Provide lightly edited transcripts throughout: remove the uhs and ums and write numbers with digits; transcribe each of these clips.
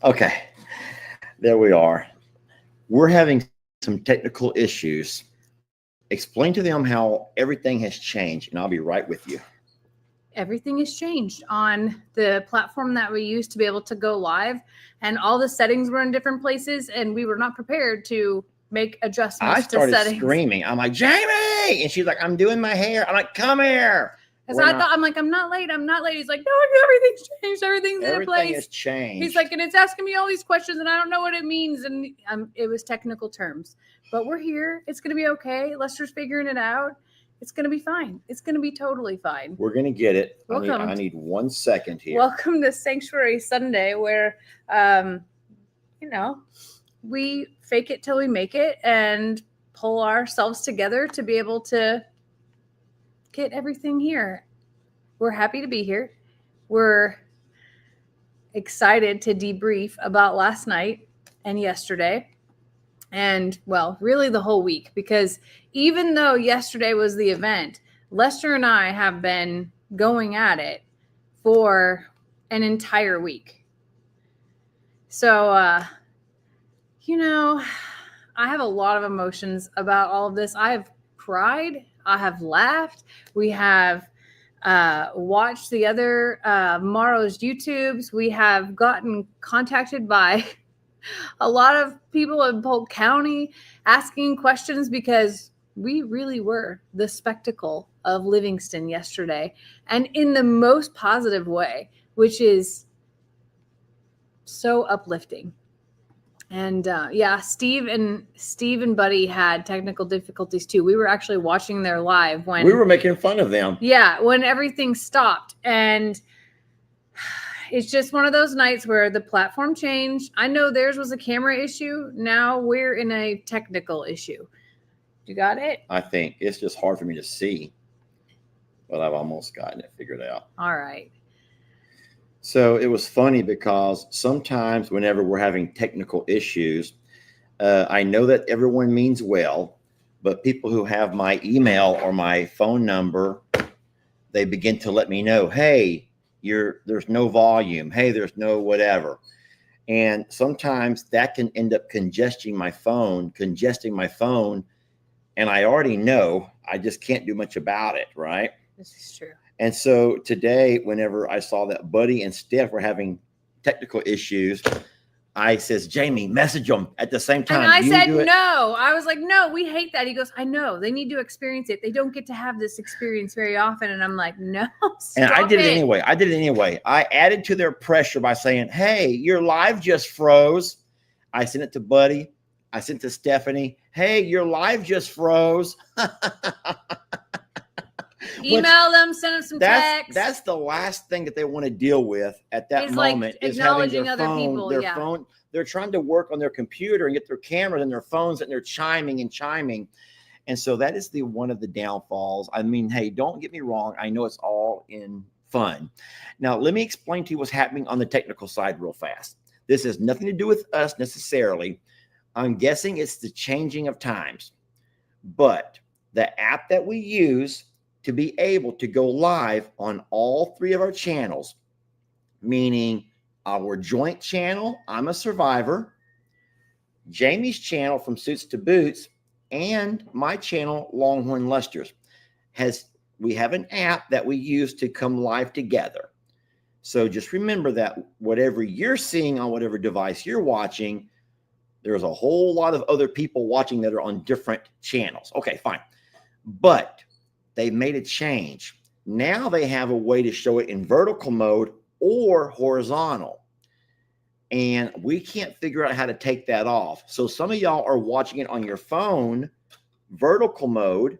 Okay, there we are. We're having some technical issues. Explain to them how everything has changed, and I'll be right with you. Everything has changed on the platform that we used to be able to go live, and all the settings were in different places, and we were not prepared to make I adjustments to started settings. screaming. I'm like, Jamie! And she's like, I'm doing my hair. I'm like, come here. Because I thought, I'm like, I'm not late. He's like, no, everything's changed. Everything's in Everything place. has changed. He's like, and it's asking me all these questions, and I don't know what it means. And it was technical terms. But we're here. It's going to be okay. Lester's figuring it out. It's going to be fine. It's going to be totally fine. We're going to get it. Welcome. I need 1 second here. Welcome to Sanctuary Sunday, where, we fake it till we make it and pull ourselves together to be able to get everything here. We're happy to be here. We're excited to debrief about last night and yesterday. And, well, really the whole week, because even though yesterday was the event, Lester and I have been going at it for an entire week. So, I have a lot of emotions about all of this. I have cried. I have laughed. We have watched the other Morrow'd YouTubes. We have gotten contacted by a lot of people in Polk County asking questions, because we really were the spectacle of Livingston yesterday, and in the most positive way, which is so uplifting. And Steve and Buddy had technical difficulties too. We were actually watching their live when we were making fun of them. Yeah, when everything stopped. And it's just one of those nights where the platform changed. I know theirs was a camera issue. Now we're in a technical issue. You got it? I think it's just hard for me to see, but I've almost gotten it figured out. All right. So it was funny because sometimes whenever we're having technical issues, I know that everyone means well, but people who have my email or my phone number, they begin to let me know, hey, there's no volume. Hey, there's no whatever. And sometimes that can end up congesting my phone. And I already know I just can't do much about it, right? This is true. And so today, whenever I saw that Buddy and Steph were having technical issues, I says, Jamie, message them at the same time. And I said, no. I was like, no, we hate that. He goes, I know. They need to experience it. They don't get to have this experience very often. And I'm like, no, and I did it anyway. I added to their pressure by saying, hey, your live just froze. I sent it to Buddy. I sent it to Stephanie. Hey, your live just froze. Email them, send them some text. That's the last thing that they want to deal with at that moment. Like acknowledging other people. Their phone. They're trying to work on their computer and get their cameras and their phones, and they're chiming. And so that is one of the downfalls. I mean, hey, don't get me wrong. I know it's all in fun. Now, let me explain to you what's happening on the technical side real fast. This has nothing to do with us necessarily. I'm guessing it's the changing of times. But the app that we use to be able to go live on all 3 of our channels, meaning our joint channel, I'm a Survivor, Jamie's channel from Suits to Boots, and my channel, Longhorn Lusters, we have an app that we use to come live together. So just remember that whatever you're seeing on whatever device you're watching, there's a whole lot of other people watching that are on different channels. Okay, fine. But they made a change. Now they have a way to show it in vertical mode or horizontal. And we can't figure out how to take that off. So some of y'all are watching it on your phone, vertical mode.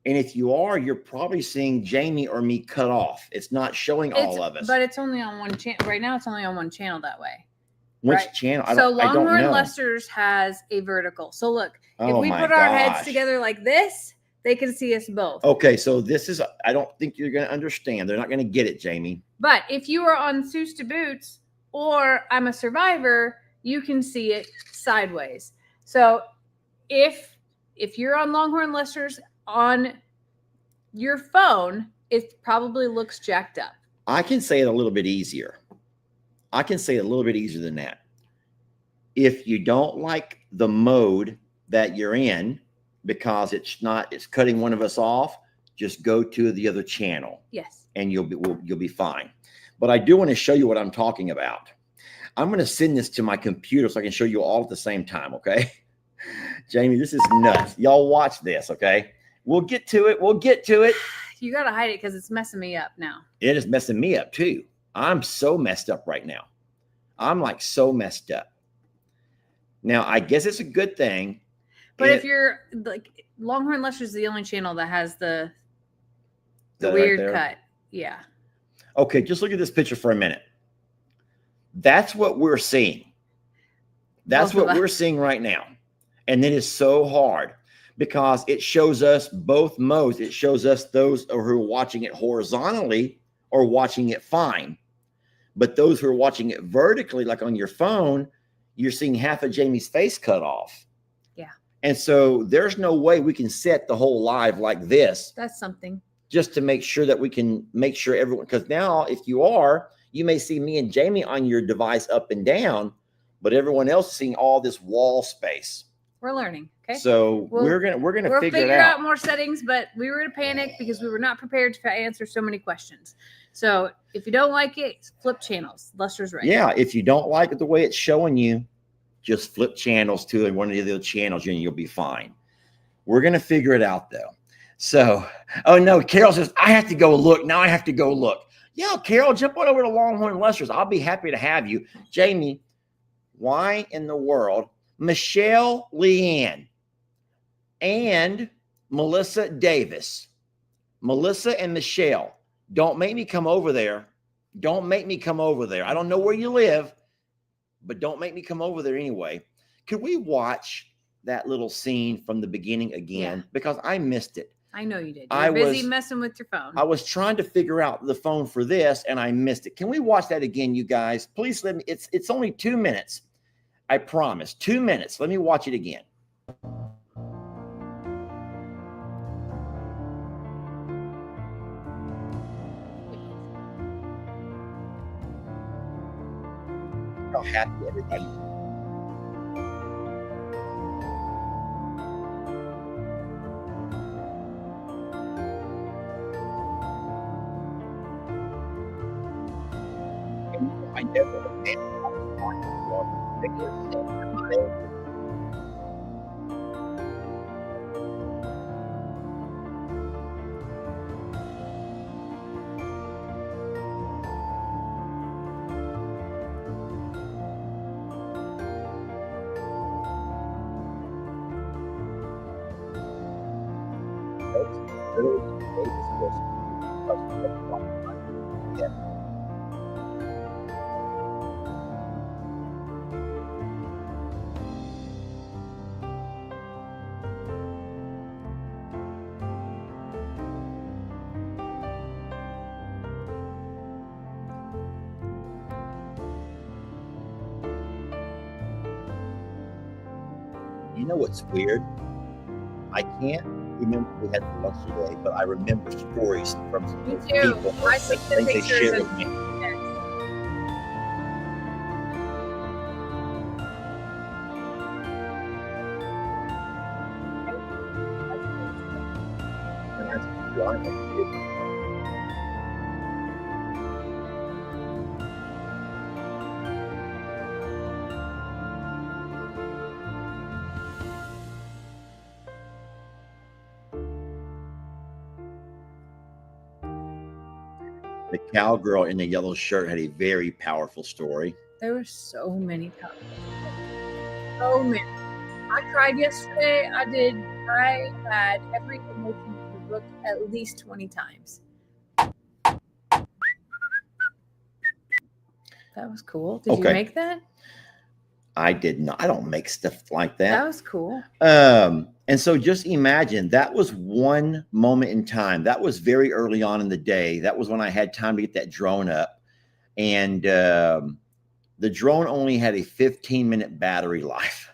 And if you are, you're probably seeing Jamie or me cut off. It's not showing all of us. But it's only on one channel. Right now, it's only on one channel that way. Which channel? So Longhorn Lester's has a vertical. So look, if we put our heads together like this, they can see us both. Okay, so this is, I don't think you're going to understand. They're not going to get it, Jamie. But if you are on Suits to Boots or I'm a Survivor, you can see it sideways. So if you're on Longhorn Lester's on your phone, it probably looks jacked up. I can say it a little bit easier. I can say it a little bit easier than that. If you don't like the mode that you're in because it's cutting one of us off, just go to the other channel. Yes. And you'll be fine. But I do want to show you what I'm talking about. I'm going to send this to my computer so I can show you all at the same time. Okay. Jamie, this is nuts. Y'all watch this. Okay. We'll get to it. We'll get to it. You got to hide it because it's messing me up now. It is messing me up too. I'm so messed up right now. I'm like so messed up. Now, I guess it's a good thing. But if you're like Longhorn Lusher is the only channel that has the weird right cut. Yeah. Okay, just look at this picture for a minute. That's what we're seeing. That's what we're seeing right now. And it is so hard because it shows us both modes. It shows us those who are watching it horizontally or watching it fine. But those who are watching it vertically, like on your phone, you're seeing half of Jamie's face cut off. Yeah. And so there's no way we can set the whole live like this. That's something. Just to make sure that we can make sure everyone, because now if you may see me and Jamie on your device up and down, but everyone else is seeing all this wall space. We're learning. Okay. So we're gonna figure it out. More settings, but we were in a panic because we were not prepared to answer so many questions. So if you don't like it, flip channels. Luster's right. Yeah, if you don't like it the way it's showing you, just flip channels to one of the other channels and you'll be fine. We're gonna figure it out though. So, oh no, Carol says, I have to go look. Now I have to go look. Yeah, Carol, jump on over to Longhorn Luster's. I'll be happy to have you. Jamie, why in the world? Michelle Leanne and Melissa Davis. Melissa and Michelle, don't make me come over there. Don't make me come over there. I don't know where you live, but don't make me come over there anyway. Could we watch that little scene from the beginning again? Yeah. Because I missed it. I know you did. You're busy messing with your phone. I was trying to figure out the phone for this and I missed it. Can we watch that again, you guys? Please let me. It's only 2 minutes. I promise. 2 minutes. Let me watch it again. How happy everybody is. I never You know what's weird? I can't remember if we had the lunch today, but I remember stories from some people. I think the they shared with me. The cowgirl in the yellow shirt had a very powerful story. There were so many times. So many. I cried yesterday. I had every emotion booked at least 20 times. That was cool. Did you make that? I did not. I don't make stuff like that. That was cool. And so just imagine that was one moment in time. That was very early on in the day. That was when I had time to get that drone up. And the drone only had a 15-minute battery life.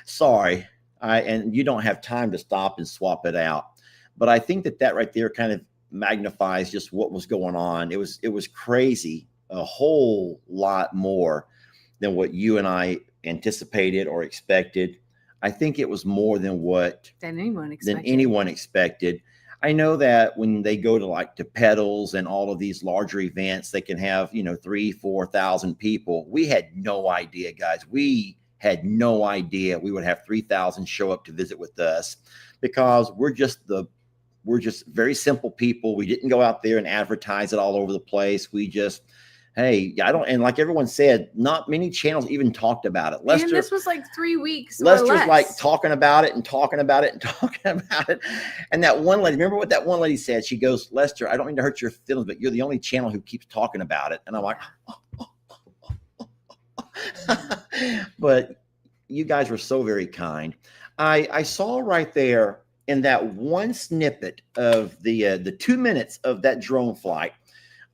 Sorry. And you don't have time to stop and swap it out. But I think that right there kind of magnifies just what was going on. It was crazy, a whole lot more than what you and I anticipated or expected. I think it was more than what anyone expected. I know that when they go to like to pedals and all of these larger events, they can have, 3,000-4,000 people. We had no idea, guys. We had no idea we would have 3,000 show up to visit with us, because we're just very simple people. We didn't go out there and advertise it all over the place. We just, hey, and like everyone said, not many channels even talked about it. And this was like 3 weeks. Lester's like talking about it and talking about it and talking about it. And that one lady, remember what that one lady said? She goes, Lester, I don't mean to hurt your feelings, but you're the only channel who keeps talking about it. And I'm like, but you guys were so very kind. I saw right there in that one snippet of the 2 minutes of that drone flight,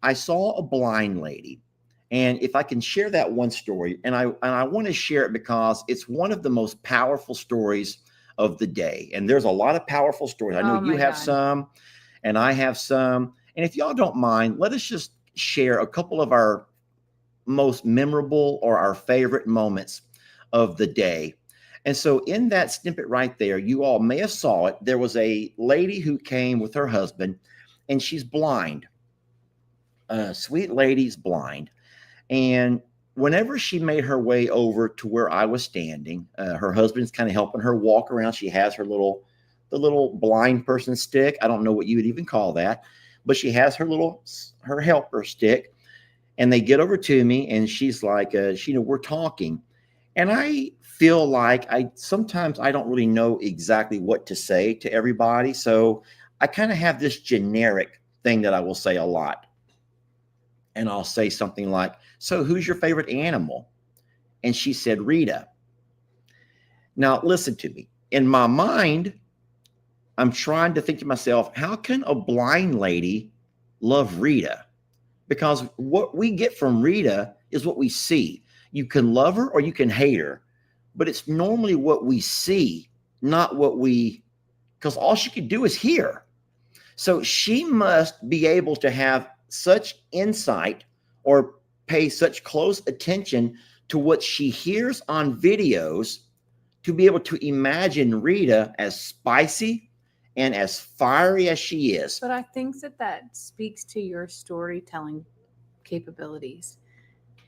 I saw a blind lady. And if I can share that one story, and I want to share it because it's one of the most powerful stories of the day. And there's a lot of powerful stories. I know you have some, and I have some. And if y'all don't mind, let us just share a couple of our most memorable or our favorite moments of the day. And so in that snippet right there, you all may have saw it. There was a lady who came with her husband, and she's blind. Sweet lady's blind. And whenever she made her way over to where I was standing, her husband's kind of helping her walk around. She has the little blind person stick. I don't know what you would even call that, but she has her helper stick. And they get over to me, and she's like, we're talking. And I feel like sometimes I don't really know exactly what to say to everybody. So I kind of have this generic thing that I will say a lot. And I'll say something like, so who's your favorite animal? And she said, Rita. Now, listen to me. In my mind, I'm trying to think to myself, how can a blind lady love Rita? Because what we get from Rita is what we see. You can love her or you can hate her, but it's normally what we see, not because all she could do is hear. So she must be able to have such insight or pay such close attention to what she hears on videos to be able to imagine Rita as spicy and as fiery as she is. But I think that speaks to your storytelling capabilities,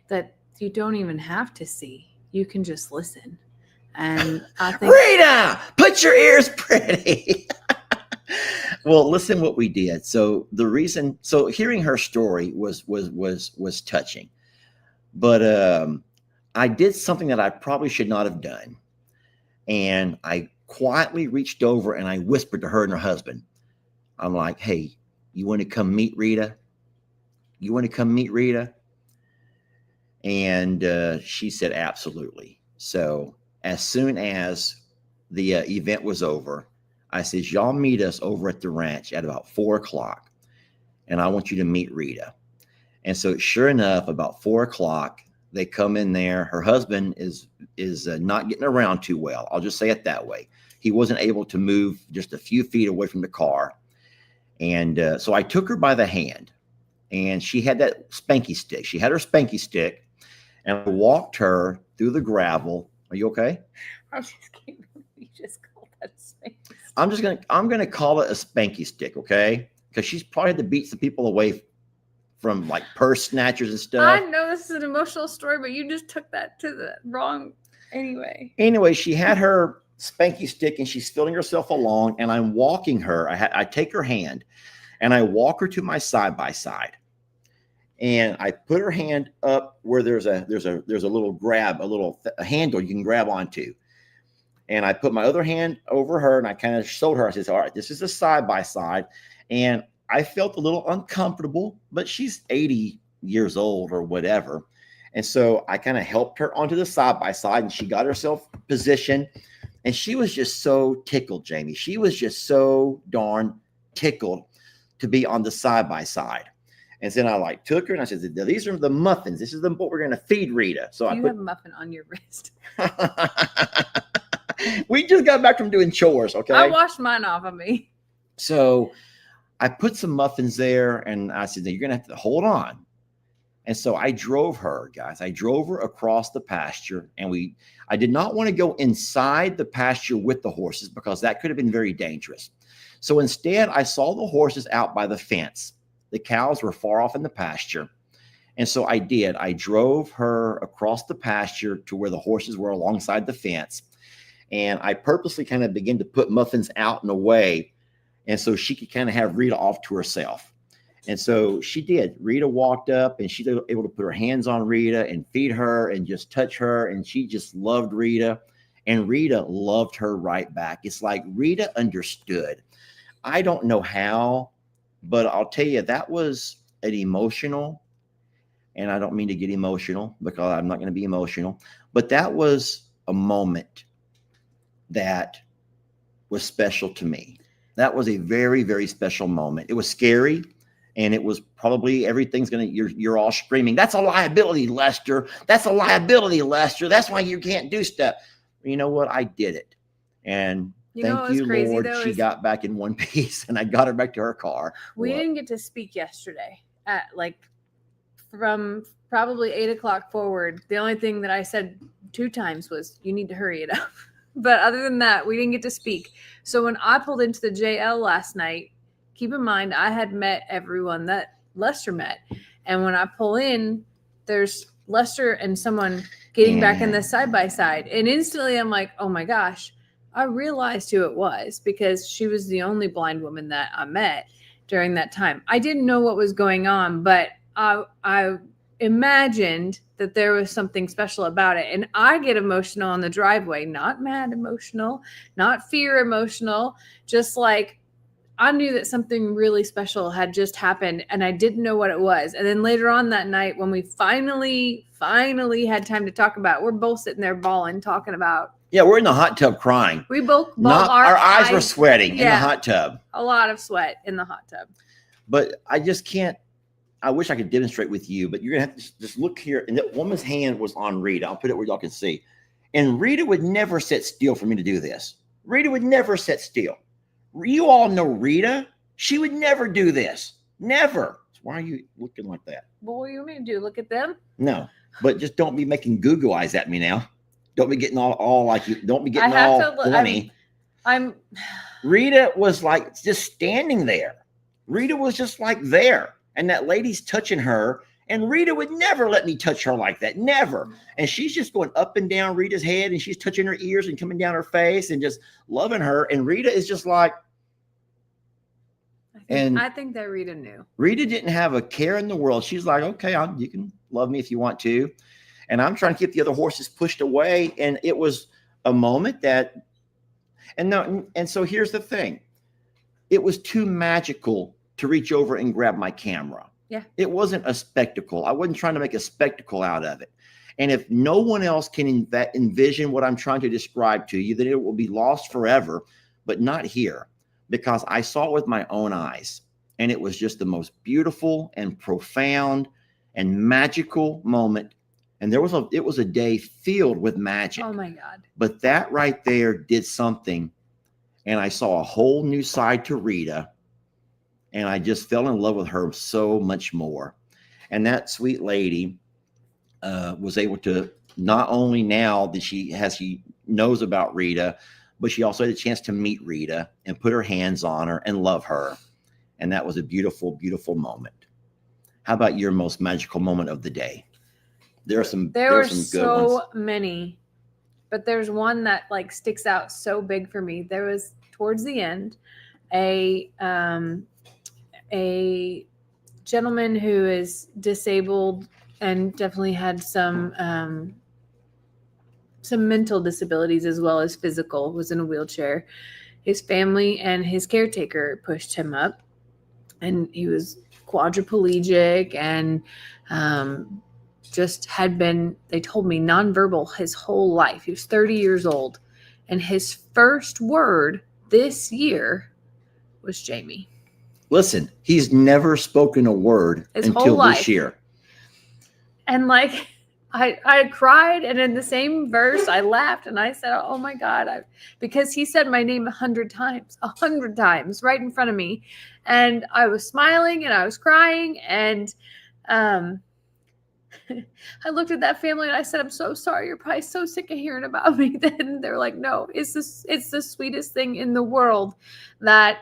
that you don't even have to see. You can just listen. And I think, Rita, put your ears pretty. Well, listen what we did. So hearing her story was touching, but I did something that I probably should not have done. And I quietly reached over and I whispered to her and her husband. I'm like, hey, you want to come meet Rita? You want to come meet Rita? And she said, absolutely. So as soon as the event was over, I said, y'all meet us over at the ranch at about 4:00. And I want you to meet Rita. And so sure enough, about 4:00, they come in there. Her husband is not getting around too well. I'll just say it that way. He wasn't able to move just a few feet away from the car. And so I took her by the hand, and she had that spanky stick. She had her spanky stick, and I walked her through the gravel. Are you okay? I'm just kidding. You just called that a spanky stick. I'm gonna call it a spanky stick, okay? Because she's probably had to beat some people away from like purse snatchers and stuff. I know this is an emotional story, but you just took that to the wrong. Anyway, she had her spanky stick and she's feeling herself along, and I'm walking her. I take her hand and I walk her to my side-by-side, and I put her hand up where there's a little grab, a handle you can grab onto. And I put my other hand over her and I kind of showed her. I said, all right, this is a side-by-side. And I felt a little uncomfortable, but she's 80 years old or whatever. And so I kind of helped her onto the side-by-side, and she got herself positioned. And she was just so tickled, Jamie. She was just so darn tickled to be on the side-by-side. And then I took her and I said, these are the muffins. This is what we're going to feed Rita. So you have a muffin on your wrist. We just got back from doing chores, okay? I washed mine off of me. So I put some muffins there, and I said, you're going to have to hold on. And so I drove her, guys. I drove her across the pasture, and I did not want to go inside the pasture with the horses because that could have been very dangerous. So instead, I saw the horses out by the fence. The cows were far off in the pasture. And so I did. I drove her across the pasture to where the horses were alongside the fence. And I purposely kind of began to put Muffins out and away, and so she could kind of have Rita off to herself. And so she did. Rita walked up, and she was able to put her hands on Rita and feed her and just touch her. And she just loved Rita. And Rita loved her right back. It's like Rita understood. I don't know how, but I'll tell you, that was an emotional, and I don't mean to get emotional because I'm not going to be emotional, but that was a moment that was special to me. That was a very, very special moment. It was scary, and it was probably everything's going to, you're all screaming, "That's a liability, Lester. That's a liability, Lester. That's why you can't do stuff." You know what? I did it. And thank you, Lord. She got back in one piece, and I got her back to her car. We didn't get to speak yesterday from probably 8 o'clock forward. The only thing that I said 2 times was, "You need to hurry it up." But other than that, we didn't get to speak. So when I pulled into the JL last night, keep in mind, I had met everyone that Lester met. And when I pull in, there's Lester and someone getting back in the side-by-side. And instantly I'm like, oh my gosh, I realized who it was because she was the only blind woman that I met during that time. I didn't know what was going on, but I imagined that there was something special about it. And I get emotional on the driveway, not mad emotional, not fear emotional, just like I knew that something really special had just happened and I didn't know what it was. And then later on that night, when we finally had time to talk about it, we're both sitting there bawling, talking about. Yeah, we're in the hot tub crying. We both our eyes were sweating in the hot tub. A lot of sweat in the hot tub. But I just can't. I wish I could demonstrate with you, but you're going to have to just look here. And that woman's hand was on Rita. I'll put it where y'all can see. And Rita would never sit still for me to do this. Rita would never sit still. You all know Rita. She would never do this. Never. Why are you looking like that? Well, what do you mean to do? Look at them? No, but just don't be making goo-goo eyes at me now. Don't be getting all like you. Don't be getting all funny. Rita was like just standing there. Rita was just like there. And that lady's touching her. And Rita would never let me touch her like that. Never. And she's just going up and down Rita's head. And she's touching her ears and coming down her face and just loving her. And Rita is just like. I think that Rita knew. Rita didn't have a care in the world. She's like, okay, you can love me if you want to. And I'm trying to get the other horses pushed away. And it was a moment that. And so here's the thing. It was too magical to reach over and grab my camera. Yeah. It wasn't a spectacle. I wasn't trying to make a spectacle out of it. And if no one else can envision what I'm trying to describe to you, then it will be lost forever, but not here, because I saw it with my own eyes. And it was just the most beautiful and profound and magical moment. And it was a day filled with magic. Oh my God. But that right there did something. And I saw a whole new side to Rita. And I just fell in love with her so much more. And that sweet lady was able to, not only now that she knows about Rita, but she also had a chance to meet Rita and put her hands on her and love her. And that was a beautiful, beautiful moment. How about your most magical moment of the day? There were some good ones. So many, but there's one that like sticks out so big for me. There was towards the end a gentleman who is disabled and definitely had some mental disabilities as well as physical, was in a wheelchair. His family and his caretaker pushed him up, and he was quadriplegic and just had been, they told me, nonverbal his whole life. He was 30 years old, and his first word this year was Jamie. Listen, he's never spoken a word until this year. And like, I cried, and in the same verse, I laughed, and I said, oh my God, because he said my name 100 times right in front of me. And I was smiling and I was crying. And I looked at that family and I said, I'm so sorry. You're probably so sick of hearing about me. Then they're like, no, it's the sweetest thing in the world that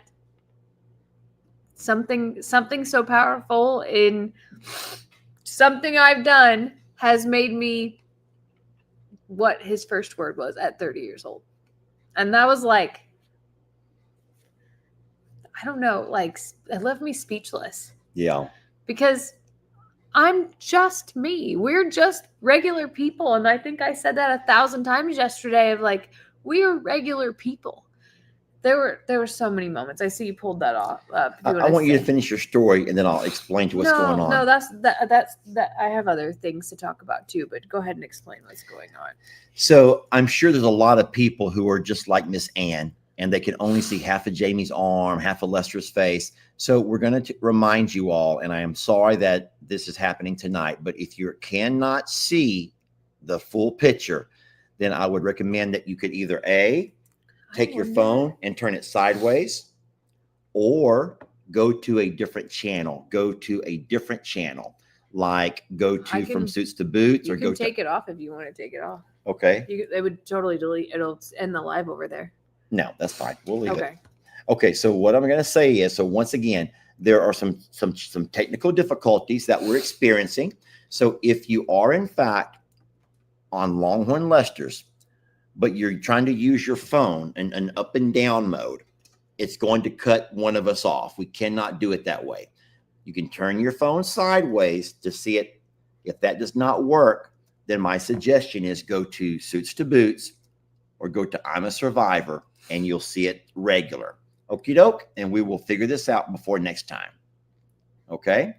something so powerful in something I've done has made me what his first word was at 30 years old. And that was like, I don't know, like it left me speechless. Yeah. Because I'm just me. We're just regular people. And I think I said that 1,000 times yesterday of like, we are regular people. There were so many moments. I see you pulled that off. I want you to finish your story and then I'll explain to what's going on. No, that's I have other things to talk about too, but go ahead and explain what's going on. So I'm sure there's a lot of people who are just like Miss Ann and they can only see half of Jamie's arm, half of Lester's face. So we're going to remind you all, and I am sorry that this is happening tonight, but if you cannot see the full picture, then I would recommend that you could either take your phone and turn it sideways, or go to a different channel. Like from Suits to Boots, or take it off if you want to take it off. Okay. They would totally delete. It'll end the live over there. No, that's fine. We'll leave it. Okay. So what I'm going to say is, so once again, there are some technical difficulties that we're experiencing. So if you are in fact on Longhorn Lester's, but you're trying to use your phone in an up and down mode, it's going to cut one of us off. We cannot do it that way. You can turn your phone sideways to see it. If that does not work, then my suggestion is go to Suits to Boots or go to I'm a Survivor and you'll see it regular. Okie doke. And we will figure this out before next time. Okay.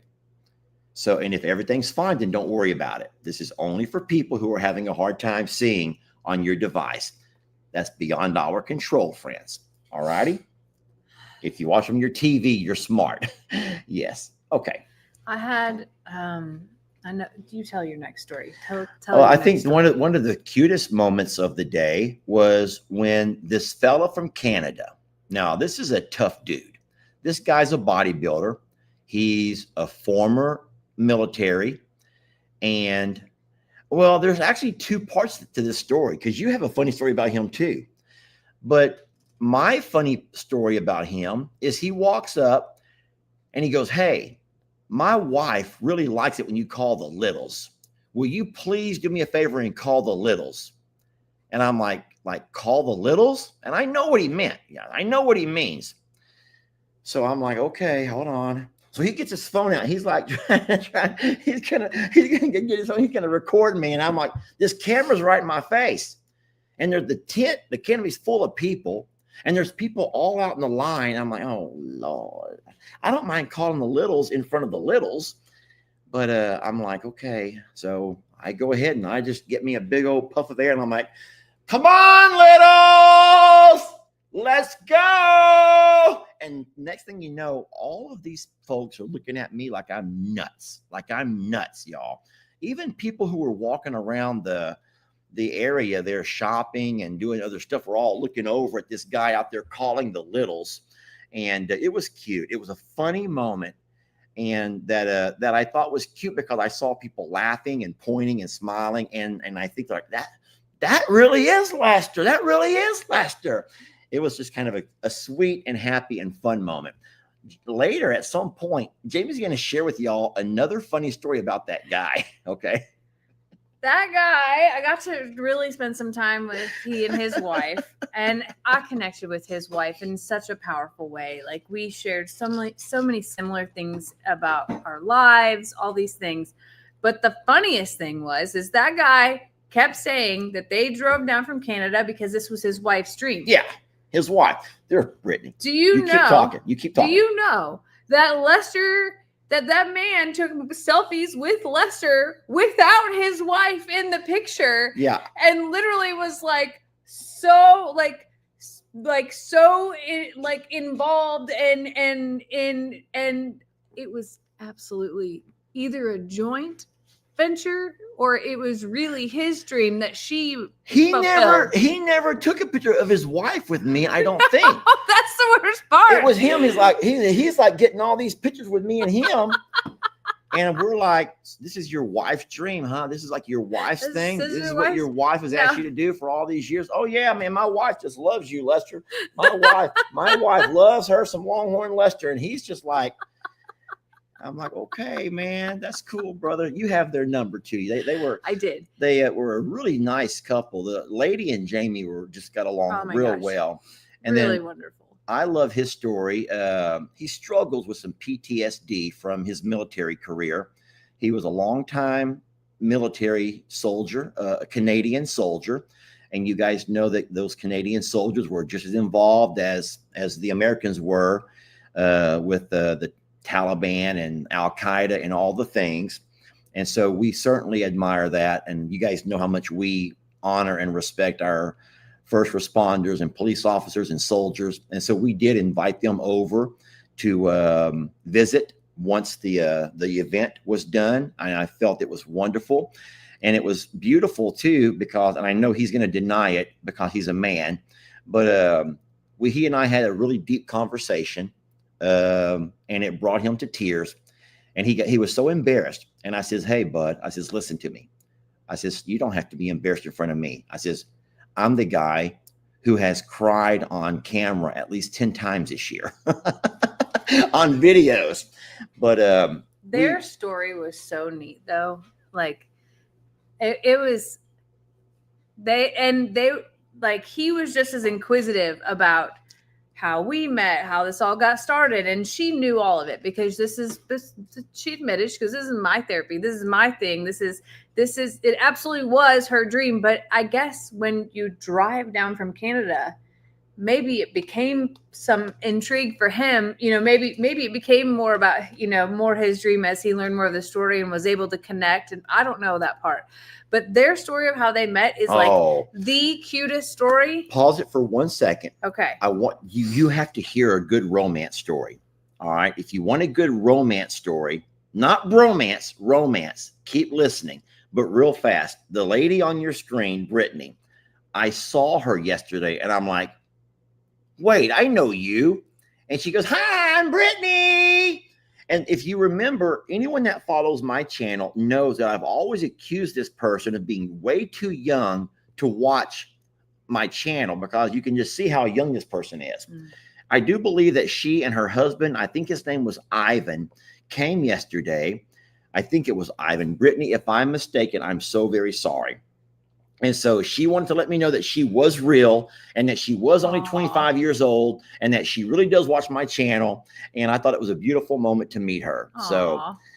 So, and if everything's fine, then don't worry about it. This is only for people who are having a hard time seeing on your device. That's beyond our control, friends. All righty. If you watch on your TV, you're smart. Yes. Okay. I had, I know, you tell your next story. I think one of the cutest moments of the day was when this fella from Canada. Now, this is a tough dude. This guy's a bodybuilder. He's a former military. And, well, there's actually two parts to this story, because you have a funny story about him too. But my funny story about him is he walks up and he goes, "Hey, my wife really likes it when you call the littles. Will you please do me a favor and call the littles?" And I'm like call the littles? And I know what he meant. Yeah, I know what he means. So I'm like, okay, hold on. So he gets his phone out. He's like, he's gonna get his phone. He's gonna record me. And I'm like, this camera's right in my face. And there's the canopy's full of people. And there's people all out in the line. I'm like, oh Lord. I don't mind calling the littles in front of the littles. But I'm like, okay. So I go ahead and I just get me a big old puff of air. And I'm like, come on, littles. Let's go. And next thing you know, all of these folks are looking at me like I'm nuts. Y'all. Even people who were walking around the area there shopping and doing other stuff were all looking over at this guy out there calling the littles. And it was cute. It was a funny moment. And that I thought was cute because I saw people laughing and pointing and smiling. And I think like that really is Lester. That really is Lester. It was just kind of a sweet and happy and fun moment. Later, at some point, Jamie's going to share with y'all another funny story about that guy. Okay. That guy, I got to really spend some time with he and his wife, and I connected with his wife in such a powerful way. Like we shared so many similar things about our lives, all these things. But the funniest thing is that guy kept saying that they drove down from Canada because this was his wife's dream. Yeah, his wife. They're Brittany. You keep talking. Do you know that Lester? That man took selfies with Lester without his wife in the picture. Yeah. And literally was involved and it was absolutely either a joint venture or it was really his dream that he never took a picture of his wife with me. I don't think. That's the worst part. It was him. He's like getting all these pictures with me and him. And we're like, this is your wife's dream, huh? This is like your wife's thing. This is what your wife has asked you to do for all these years. Oh yeah, man, my wife just loves you, Lester. My wife loves her some Longhorn Lester. And he's just like, I'm like, okay, man, that's cool, brother. You have their number too. They were a really nice couple. The lady and Jamie just got along real well. And really then wonderful. I love his story. He struggles with some PTSD from his military career. He was a longtime military soldier, a Canadian soldier. And you guys know that those Canadian soldiers were just as involved as the Americans were with the Taliban and Al Qaeda and all the things. And so we certainly admire that. And you guys know how much we honor and respect our first responders and police officers and soldiers. And so we did invite them over to visit once the event was done. And I felt it was wonderful. And it was beautiful too, because, and I know he's going to deny it because he's a man, but he and I had a really deep conversation, and it brought him to tears. And he was so embarrassed. And I says, hey, bud, I says, listen to me. I says, you don't have to be embarrassed in front of me. I says, I'm the guy who has cried on camera at least 10 times this year on videos. But their story was so neat, though. Like it was, they like, he was just as inquisitive about how we met, how this all got started. And she knew all of it because she admitted, because this is my therapy. This is my thing. This is, it absolutely was her dream. But I guess when you drive down from Canada, maybe it became some intrigue for him. Maybe it became more about, more his dream as he learned more of the story and was able to connect. And I don't know that part. But their story of how they met is like the cutest story. Pause it for 1 second. Okay. I want you have to hear a good romance story. All right. If you want a good romance story, not bromance, romance, keep listening, but real fast. The lady on your screen, Brittany, I saw her yesterday and I'm like, wait, I know you. And she goes, hi, I'm Brittany. And if you remember, anyone that follows my channel knows that I've always accused this person of being way too young to watch my channel, because you can just see how young this person is. I do believe that she and her husband, I think his name was Ivan, came yesterday. I think it was Ivan. Brittany, if I'm mistaken, I'm so very sorry. And so she wanted to let me know that she was real and that she was only 25 years old and that she really does watch my channel. And I thought it was a beautiful moment to meet her.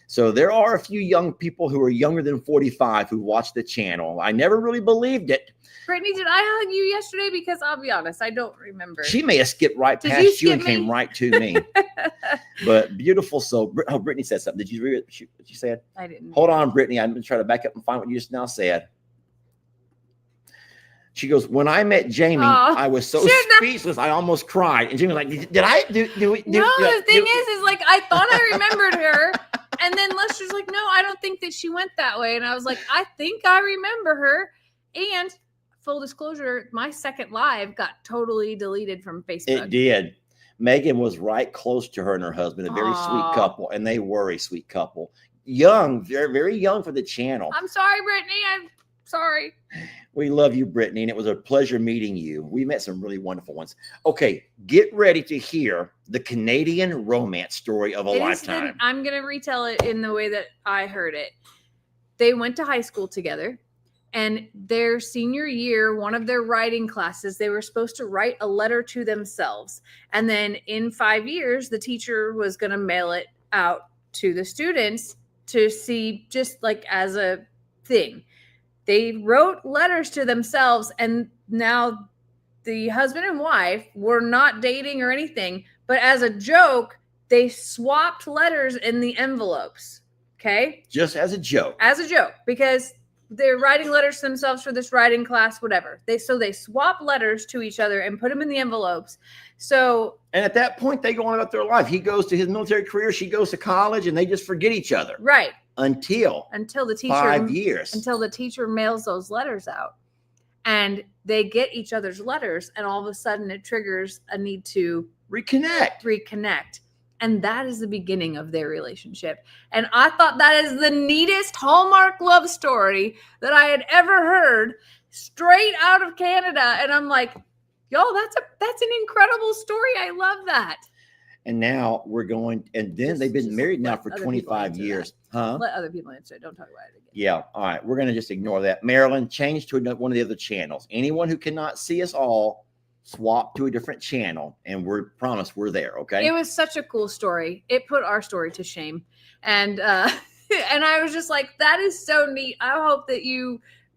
So there are a few young people who are younger than 45 who watch the channel. I never really believed it. Brittany, did I hug you yesterday? Because I'll be honest, I don't remember. She may have skipped right past you and came right to me. But beautiful. So, Brittany said something. Did you read what she said? I didn't. Hold on, Brittany. I'm going to try to back up and find what you just now said. She goes, when I met Jamie, I was so speechless, I almost cried. And Jamie was like, did I do? No, the thing is like, I thought I remembered her. And then Lester's like, no, I don't think that she went that way. And I was like, I think I remember her. And full disclosure, my second live got totally deleted from Facebook. It did. Megan was right close to her and her husband, a very sweet couple. And they were a sweet couple. Young, very, very young for the channel. I'm sorry, Brittany. I'm sorry. We love you, Brittany, and it was a pleasure meeting you. We met some really wonderful ones. Okay, get ready to hear the Canadian romance story of a lifetime. I'm going to retell it in the way that I heard it. They went to high school together, and their senior year, one of their writing classes, they were supposed to write a letter to themselves. And then in 5 years, the teacher was going to mail it out to the students to see, just like as a thing. They wrote letters to themselves, and now the husband and wife were not dating or anything, but as a joke, they swapped letters in the envelopes. Okay? Just as a joke. As a joke, because they're writing letters to themselves for this writing class, whatever. They swap letters to each other and put them in the envelopes. And at that point, they go on about their life. He goes to his military career, she goes to college, and they just forget each other. Right. Until the teacher 5 years. Until the teacher mails those letters out. And they get each other's letters, and all of a sudden it triggers a need to reconnect. And that is the beginning of their relationship. And I thought that is the neatest Hallmark love story that I had ever heard, straight out of Canada. And I'm like, y'all, that's an incredible story. I love that. And now we're going, and then they've been married now for 25 years. Huh? Let other people answer it. Don't talk about it again. Yeah. All right. We're going to just ignore that. Marilyn, change to one of the other channels. Anyone who cannot see us all, swap to a different channel, and promise we're there. Okay. It was such a cool story. It put our story to shame. And and I was just like, that is so neat. I hope that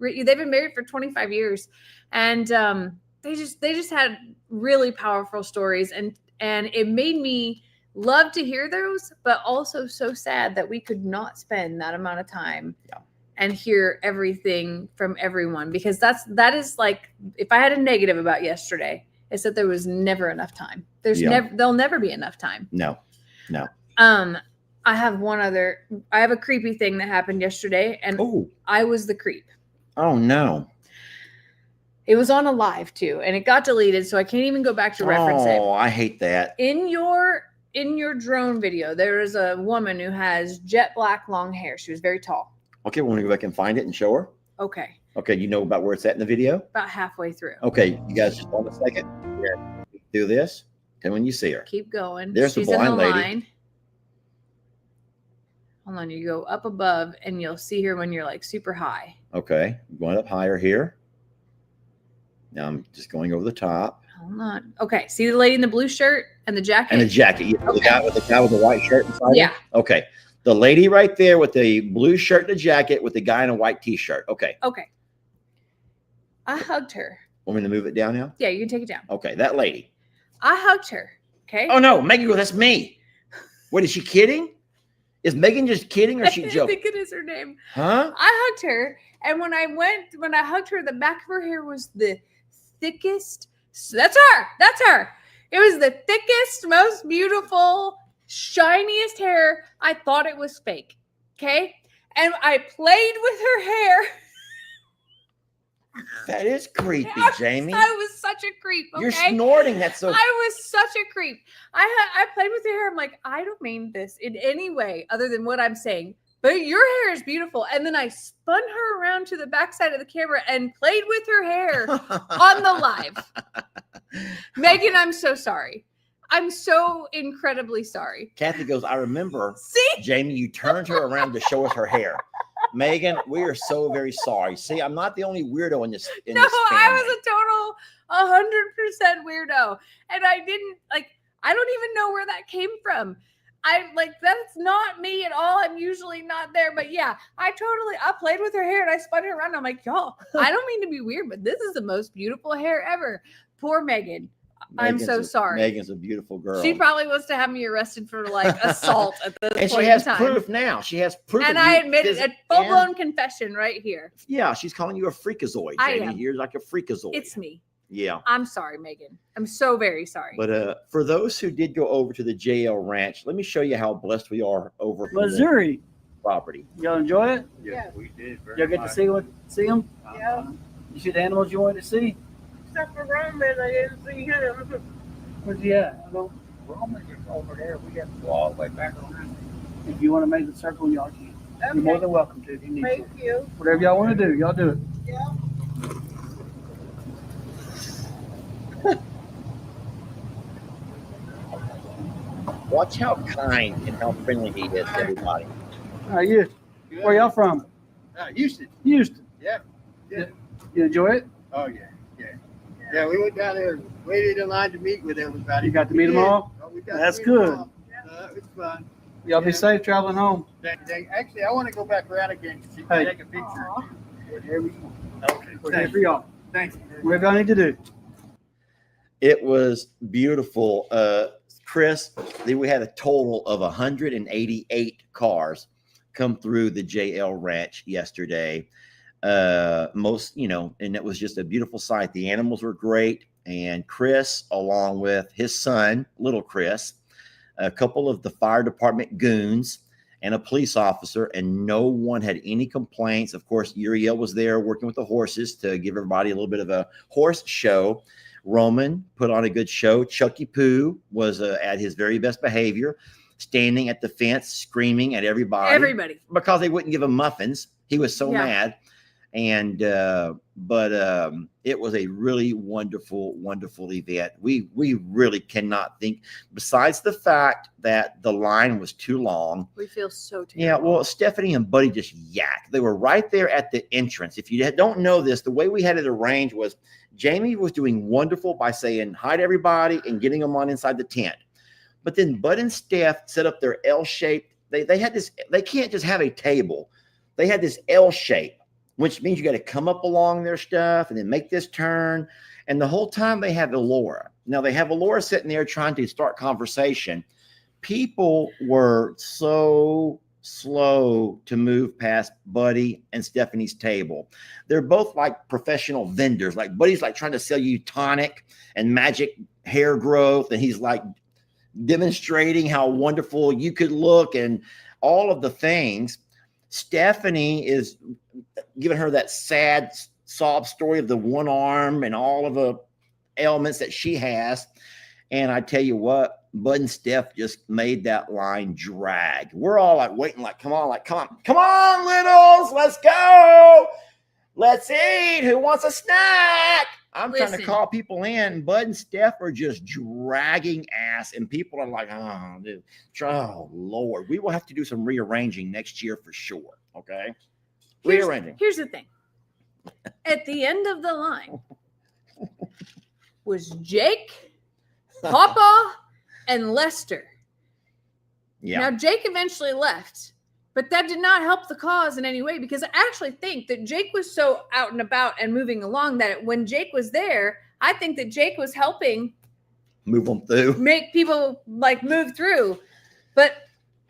they've been married for 25 years. And they just had really powerful stories, and it made me love to hear those, but also so sad that we could not spend that amount of time and hear everything from everyone, because that is like, if I had a negative about yesterday, it's that there was never enough time. There'll never be enough time. No. I have a creepy thing that happened yesterday, and I was the creep. Oh no. It was on a live too, and it got deleted, so I can't even go back to reference it. Oh, I hate that. In your drone video, there is a woman who has jet black long hair. She was very tall. Okay, we want to go back and find it and show her. Okay. Okay, you know about where it's at in the video? About halfway through. Okay, you guys just hold a second. Here, do this. And when you see her, keep going. There's the blind lady. Line. Hold on, you go up above, and you'll see her when you're like super high. Okay, going up higher here. Now I'm just going over the top. Hold on. Okay, see the lady in the blue shirt and the jacket? And the jacket. Yeah, okay. the guy with the white shirt inside. Yeah. Okay. The lady right there with the blue shirt and the jacket with the guy in a white t-shirt. Okay. Okay. I hugged her. Want me to move it down now? Yeah, you can take it down. Okay, that lady. I hugged her. Okay. Oh no, Megan, that's me. What, is she kidding? Is Megan just kidding, or is she joking? I think it is her name. Huh? I hugged her, and when I hugged her, the back of her hair was the thickest. That's her. It was the thickest, most beautiful, shiniest hair. I thought it was fake. Okay. And I played with her hair. That is creepy, Jamie. I was such a creep. Okay? You're snorting. That's so. I was such a creep. I played with her hair. I'm like, I don't mean this in any way other than what I'm saying. But your hair is beautiful. And then I spun her around to the backside of the camera and played with her hair on the live. Megan, I'm so sorry. I'm so incredibly sorry. Kathy goes, I remember, see? Jamie, you turned her around to show us her hair. Megan, we are so very sorry. See, I'm not the only weirdo in this family. I was a total 100% weirdo. And I don't even know where that came from. That's not me at all. I'm usually not there. But yeah, I played with her hair and I spun her around. I'm like, y'all, I don't mean to be weird, but this is the most beautiful hair ever. Poor Megan. I'm so sorry. Megan's a beautiful girl. She probably wants to have me arrested for assault at this point in time. And she has proof now. She has proof. And I admitted a full-blown confession right here. Yeah, she's calling you a freakazoid, Jamie. You're like a freakazoid. It's me. Yeah. I'm sorry, Megan. I'm so very sorry. But for those who did go over to the JL Ranch, let me show you how blessed we are over Missouri property. Y'all enjoy it? Yeah, we did. Y'all get to see them? Yeah. You see the animals you wanted to see? Except for Roman, I didn't see him. Where's he at? Roman is over there. We have to go all the way back around. If you want to make the circle, y'all can. Okay. You're more than welcome to if you need Thank to. you. Whatever y'all want to do, y'all do it. Yeah. Watch how kind and how friendly he is to everybody. How are you? Good. Where y'all from? Houston. Houston. Yeah. Yeah. You enjoy it? Oh, yeah. Yeah. Yeah, we went down there, waited in line to meet with everybody. You got to meet them all? Oh, we got That's to meet them good. all. It was fun. Y'all be safe traveling home. Actually, I want to go back around again to Hey. take a picture. Whatever you want. Okay. We're here for y'all. Thanks. Whatever y'all need to do. It was beautiful. Chris, we had a total of 188 cars come through the JL Ranch yesterday. And it was just a beautiful sight. The animals were great. And Chris, along with his son, little Chris, a couple of the fire department goons, and a police officer, and no one had any complaints. Of course, Uriel was there working with the horses to give everybody a little bit of a horse show. Roman put on a good show. Chucky Poo was at his very best behavior. standing at the fence, screaming at everybody because they wouldn't give him muffins. He was so mad. And but it was a really wonderful event. We really cannot think, besides the fact that the line was too long. We feel so terrible. Yeah, well, Stephanie and Buddy just yacked. They were right there at the entrance. If you don't know this, the way we had it arranged was Jamie was doing wonderful by saying hi to everybody and getting them on inside the tent. But then Bud and Steph set up their L-shaped. They had this. They can't just have a table. They had this L shape, which means you got to come up along their stuff and then make this turn. And the whole time they have Elora. Now they have Elora sitting there trying to start conversation. People were so slow to move past Buddy and Stephanie's table. They're both like professional vendors. Like Buddy's like trying to sell you tonic and magic hair growth. And he's like demonstrating how wonderful you could look and all of the things. Stephanie is giving her that sad sob story of the one arm and all of the ailments that she has. And I tell you what, Bud and Steph just made that line drag. We're all like waiting, like, come on, littles, let's go. Let's eat. Who wants a snack? I'm trying to call people in. Bud and Steph are just dragging ass, and people are like, oh, dude. Oh, Lord. We will have to do some rearranging next year for sure, okay? Rearranging. Here's the thing. At the end of the line was Jake, Papa, and Lester. Yeah. Now, Jake eventually left. But that did not help the cause in any way, because I actually think that Jake was so out and about and moving along that when Jake was there, I think that Jake was helping move them through, make people like move through. But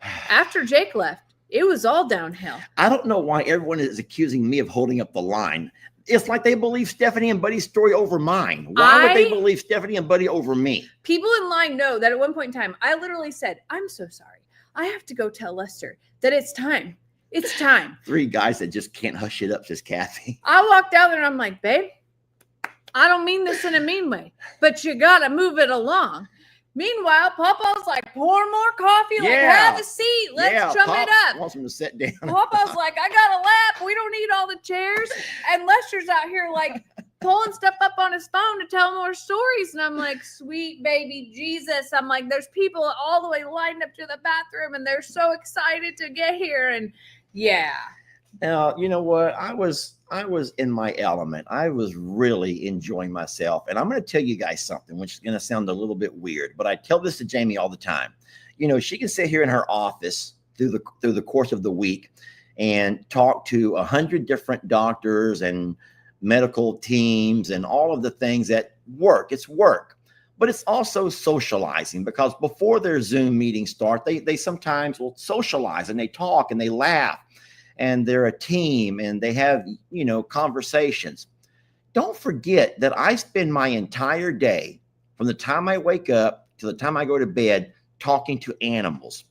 after Jake left, it was all downhill. I don't know why everyone is accusing me of holding up the line. It's like they believe Stephanie and Buddy's story over mine. Why would they believe Stephanie and Buddy over me? People in line know that at one point in time, I literally said, I'm so sorry. I have to go tell Lester that it's time. It's time. 3 guys that just can't hush it up, says Kathy. I walked out there and I'm like, babe, I don't mean this in a mean way, but you got to move it along. Meanwhile, Papa's like, pour more coffee, like, have a seat. Let's chum it up. Wants him to sit down. Papa's like, I got a lap. We don't need all the chairs. And Lester's out here like pulling stuff up on his phone to tell more stories. And I'm like, sweet baby Jesus. I'm like, there's people all the way lined up to the bathroom and they're so excited to get here. And yeah. Now, you know what? I was in my element. I was really enjoying myself. And I'm going to tell you guys something, which is going to sound a little bit weird, but I tell this to Jamie all the time. You know, she can sit here in her office through the course of the week and talk to 100 different doctors and medical teams and all of the things that work. It's work, but it's also socializing, because before their Zoom meetings start, they sometimes will socialize and they talk and they laugh. And they're a team and they have, you know, conversations. Don't forget that I spend my entire day from the time I wake up to the time I go to bed talking to animals.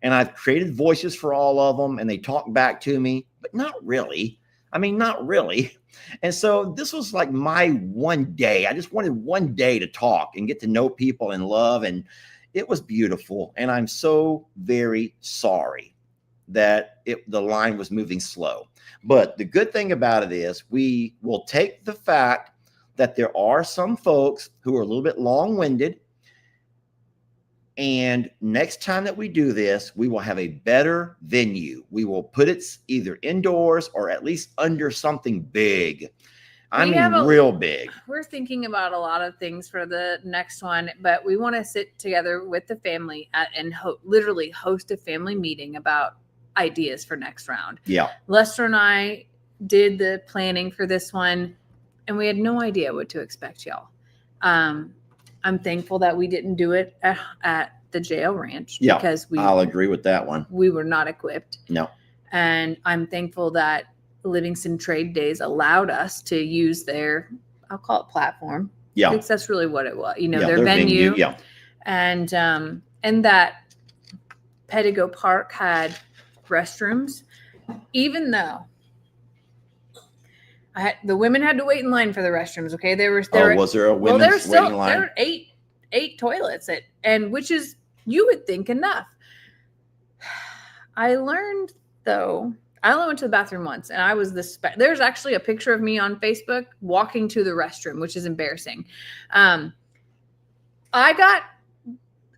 And I've created voices for all of them and they talk back to me, but not really. I mean, not really. And so this was like my one day. I just wanted one day to talk and get to know people and love. And it was beautiful. And I'm so very sorry that the line was moving slow. But the good thing about it is we will take the fact that there are some folks who are a little bit long-winded. And next time that we do this, we will have a better venue. We will put it either indoors or at least under something big. I mean, real big. We're thinking about a lot of things for the next one, but we want to sit together with the family and literally host a family meeting about ideas for next round. Yeah. Lester and I did the planning for this one and we had no idea what to expect, y'all. I'm thankful that we didn't do it at the jail ranch because I'll agree with that one. We were not equipped. No. And I'm thankful that Livingston Trade Days allowed us to use their, I'll call it platform. Yeah. Because that's really what it was. You know, their venue. Yeah. And that Pedigo Park had restrooms, even though the women had to wait in line for the restrooms. Okay, was there a women's waiting line? There were eight toilets and which is, you would think, enough, I learned though. I only went to the bathroom once, and I was there's actually a picture of me on Facebook walking to the restroom, which is embarrassing. I got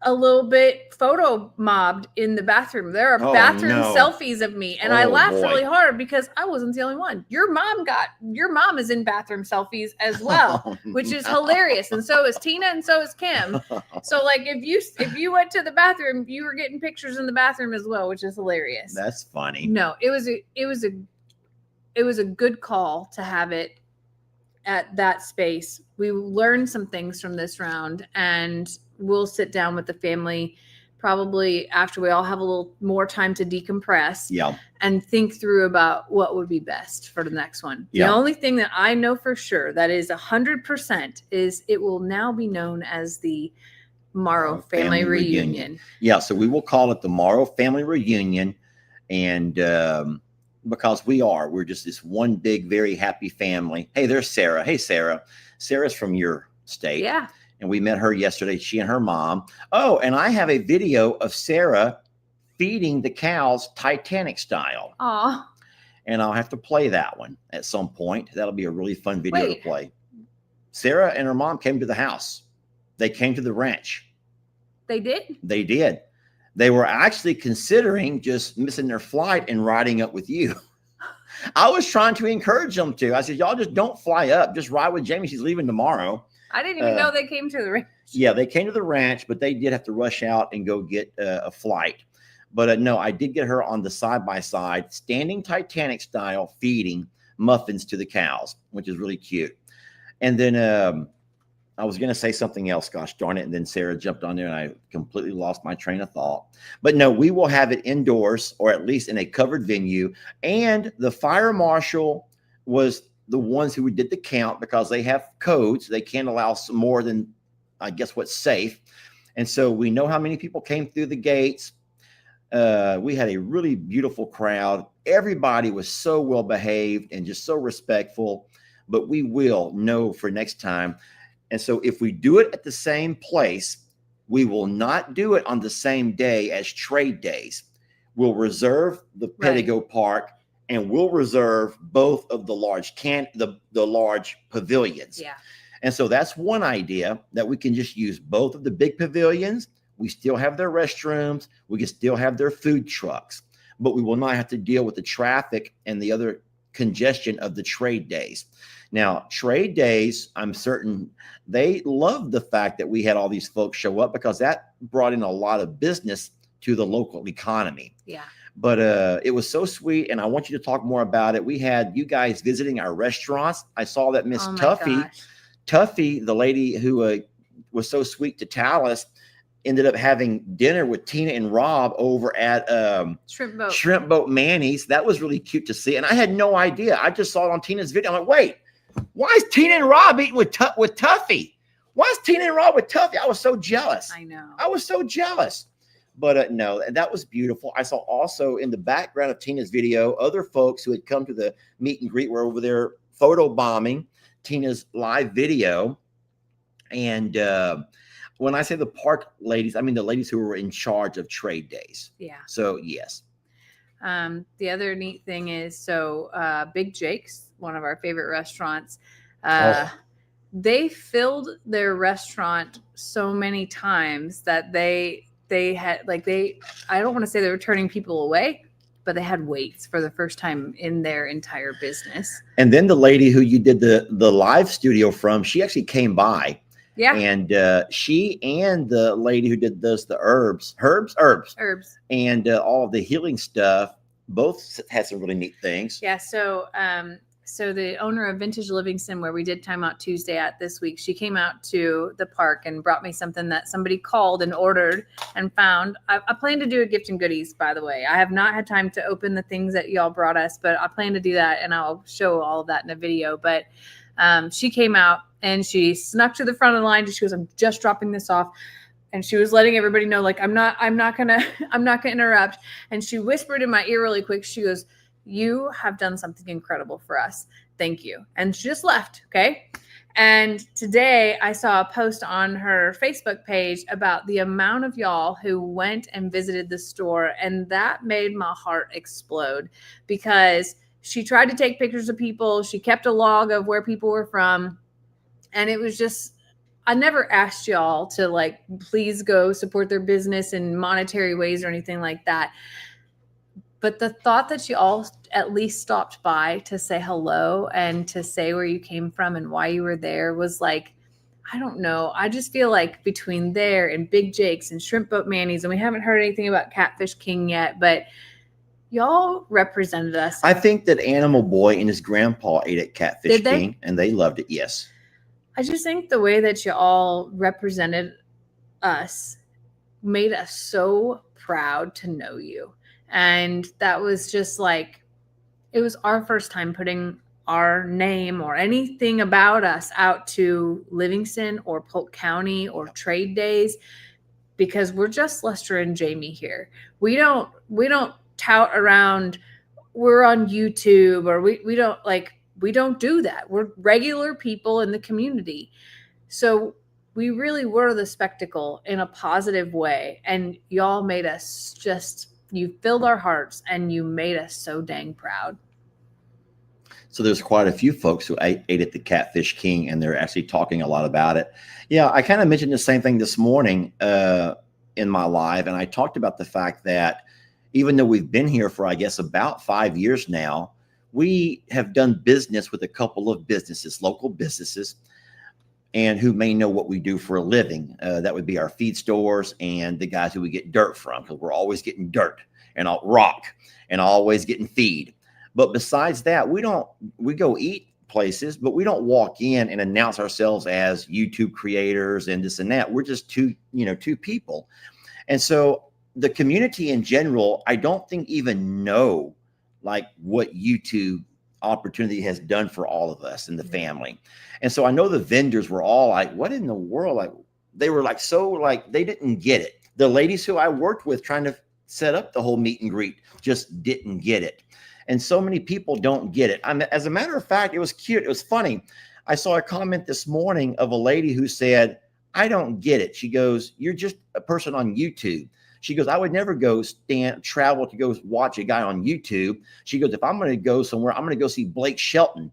a little bit photo mobbed in the bathroom. There are bathroom selfies of me, and I laughed really hard because I wasn't the only one. Your mom is in bathroom selfies as well, which is hilarious. And so is Tina, and so is Kim. So like if you went to the bathroom, you were getting pictures in the bathroom as well, which is hilarious. That's funny. No, it was a good call to have it at that space. We learned some things from this round, and we'll sit down with the family probably after we all have a little more time to decompress and think through about what would be best for the next one. The only thing that I know for sure that is 100% is it will now be known as the Morrow family reunion. Yeah, so we will call it the Morrow family reunion. And because we're just this one big, very happy family. Hey, there's Sarah. Hey, Sarah. Sarah's from your state. Yeah. And we met her yesterday, she and her mom. Oh, and I have a video of Sarah feeding the cows Titanic style. Aw. And I'll have to play that one at some point. That'll be a really fun video to play. Sarah and her mom came to the house. They came to the ranch. They did? They did. They were actually considering just missing their flight and riding up with you. I was trying to encourage them to. I said, y'all just don't fly up. Just ride with Jamie. She's leaving tomorrow. I didn't even know they came to the ranch. Yeah, they came to the ranch, but they did have to rush out and go get a flight. But no, I did get her on the side-by-side, standing Titanic style, feeding muffins to the cows, which is really cute. And then I was going to say something else, gosh darn it. And then Sarah jumped on there and I completely lost my train of thought. But no, we will have it indoors or at least in a covered venue. And the fire marshal was the ones who did the count because they have codes. They can't allow some more than, I guess, what's safe. And so we know how many people came through the gates. We had a really beautiful crowd. Everybody was so well behaved and just so respectful, but we will know for next time. And so if we do it at the same place, we will not do it on the same day as trade days. We'll reserve the Pettigo Park and we'll reserve both of the large the large pavilions. Yeah. And so that's one idea, that we can just use both of the big pavilions. We still have their restrooms. We can still have their food trucks, but we will not have to deal with the traffic and the other congestion of the trade days. Now, trade days, I'm certain they loved the fact that we had all these folks show up because that brought in a lot of business to the local economy. Yeah. But it was so sweet, and I want you to talk more about it. We had you guys visiting our restaurants. I saw that Miss Tuffy, the lady who was so sweet to Talus, ended up having dinner with Tina and Rob over at Shrimp Boat Manny's. That was really cute to see, and I had no idea. I just saw it on Tina's video. I'm like, wait, why is Tina and Rob eating with Tuffy? Why is Tina and Rob with Tuffy? I was so jealous. I know. I was so jealous. But no, that was beautiful. I saw also in the background of Tina's video, other folks who had come to the meet and greet were over there photo bombing Tina's live video. And when I say the park ladies, I mean the ladies who were in charge of trade days. Yeah. So, yes. The other neat thing is, Big Jake's, one of our favorite restaurants, they filled their restaurant so many times that they had, I don't want to say they were turning people away, but they had waits for the first time in their entire business. And then the lady who you did the live studio from, she actually came by. Yeah. And she and the lady who did the herbs, and all of the healing stuff, both had some really neat things. Yeah. So the owner of Vintage Livingston, where we did Time Out Tuesday at this week, she came out to the park and brought me something that somebody called and ordered and found. I plan to do a gift and goodies, by the way. I have not had time to open the things that y'all brought us, but I plan to do that, and I'll show all of that in a video. But she came out and she snuck to the front of the line. She goes, "I'm just dropping this off." And she was letting everybody know, like, I'm not gonna interrupt. And she whispered in my ear really quick. She goes, "You have done something incredible for us. Thank you." And she just left. Okay. And today I saw a post on her Facebook page about the amount of y'all who went and visited the store. And that made my heart explode because she tried to take pictures of people. She kept a log of where people were from. And it was just, I never asked y'all to like, please go support their business in monetary ways or anything like that. But the thought that you all at least stopped by to say hello and to say where you came from and why you were there was like, I don't know. I just feel like between there and Big Jake's and Shrimp Boat Manny's, and we haven't heard anything about Catfish King yet, but y'all represented us. I think that Animal Boy and his grandpa ate at Catfish Did they? King, and they loved it. Yes. I just think the way that you all represented us made us so proud to know you. And that was just like, it was our first time putting our name or anything about us out to Livingston or Polk County or trade days, because we're just Lester and Jamie here. We don't tout around we're on YouTube or we don't do that. We're regular people in the community. So we really were the spectacle in a positive way. And y'all made us you filled our hearts and you made us so dang proud. So there's quite a few folks who ate at the Catfish King, and they're actually talking a lot about it. Yeah, I kind of mentioned the same thing this morning in my live, and I talked about the fact that even though we've been here for, I guess, about 5 years now, we have done business with a couple of businesses, local businesses, and who may know what we do for a living. That would be our feed stores and the guys who we get dirt from, because we're always getting dirt and rock and always getting feed. But besides that, we go eat places, but we don't walk in and announce ourselves as YouTube creators and this and that. We're just two people. And so the community in general, I don't think even know like what YouTube opportunity has done for all of us in the family. And so I know the vendors were all like, what in the world? Like they were like, so like they didn't get it. The ladies who I worked with trying to set up the whole meet and greet just didn't get it. And so many people don't get it. As a matter of fact, it was cute. It was funny. I saw a comment this morning of a lady who said, I don't get it. She goes, you're just a person on YouTube. She goes, I would never travel to go watch a guy on YouTube. She goes, if I'm going to go somewhere, I'm going to go see Blake Shelton.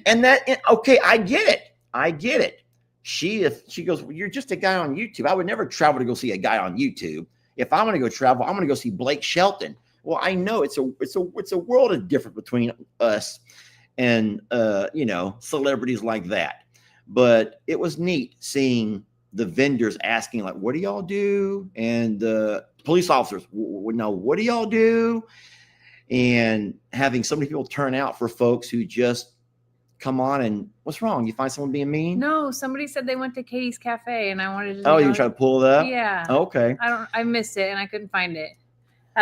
And okay, I get it. She goes, well, you're just a guy on YouTube. I would never travel to go see a guy on YouTube. If I'm going to go travel, I'm going to go see Blake Shelton. Well, I know it's a world of difference between us and celebrities like that. But it was neat seeing the vendors asking like, what do y'all do? And the police officers would know, what do y'all do? And having so many people turn out for folks who just come on and what's wrong? You find someone being mean? No, somebody said they went to Katie's Cafe and I wanted to Oh, you were trying to pull it up? Yeah. Okay. I missed it and I couldn't find it.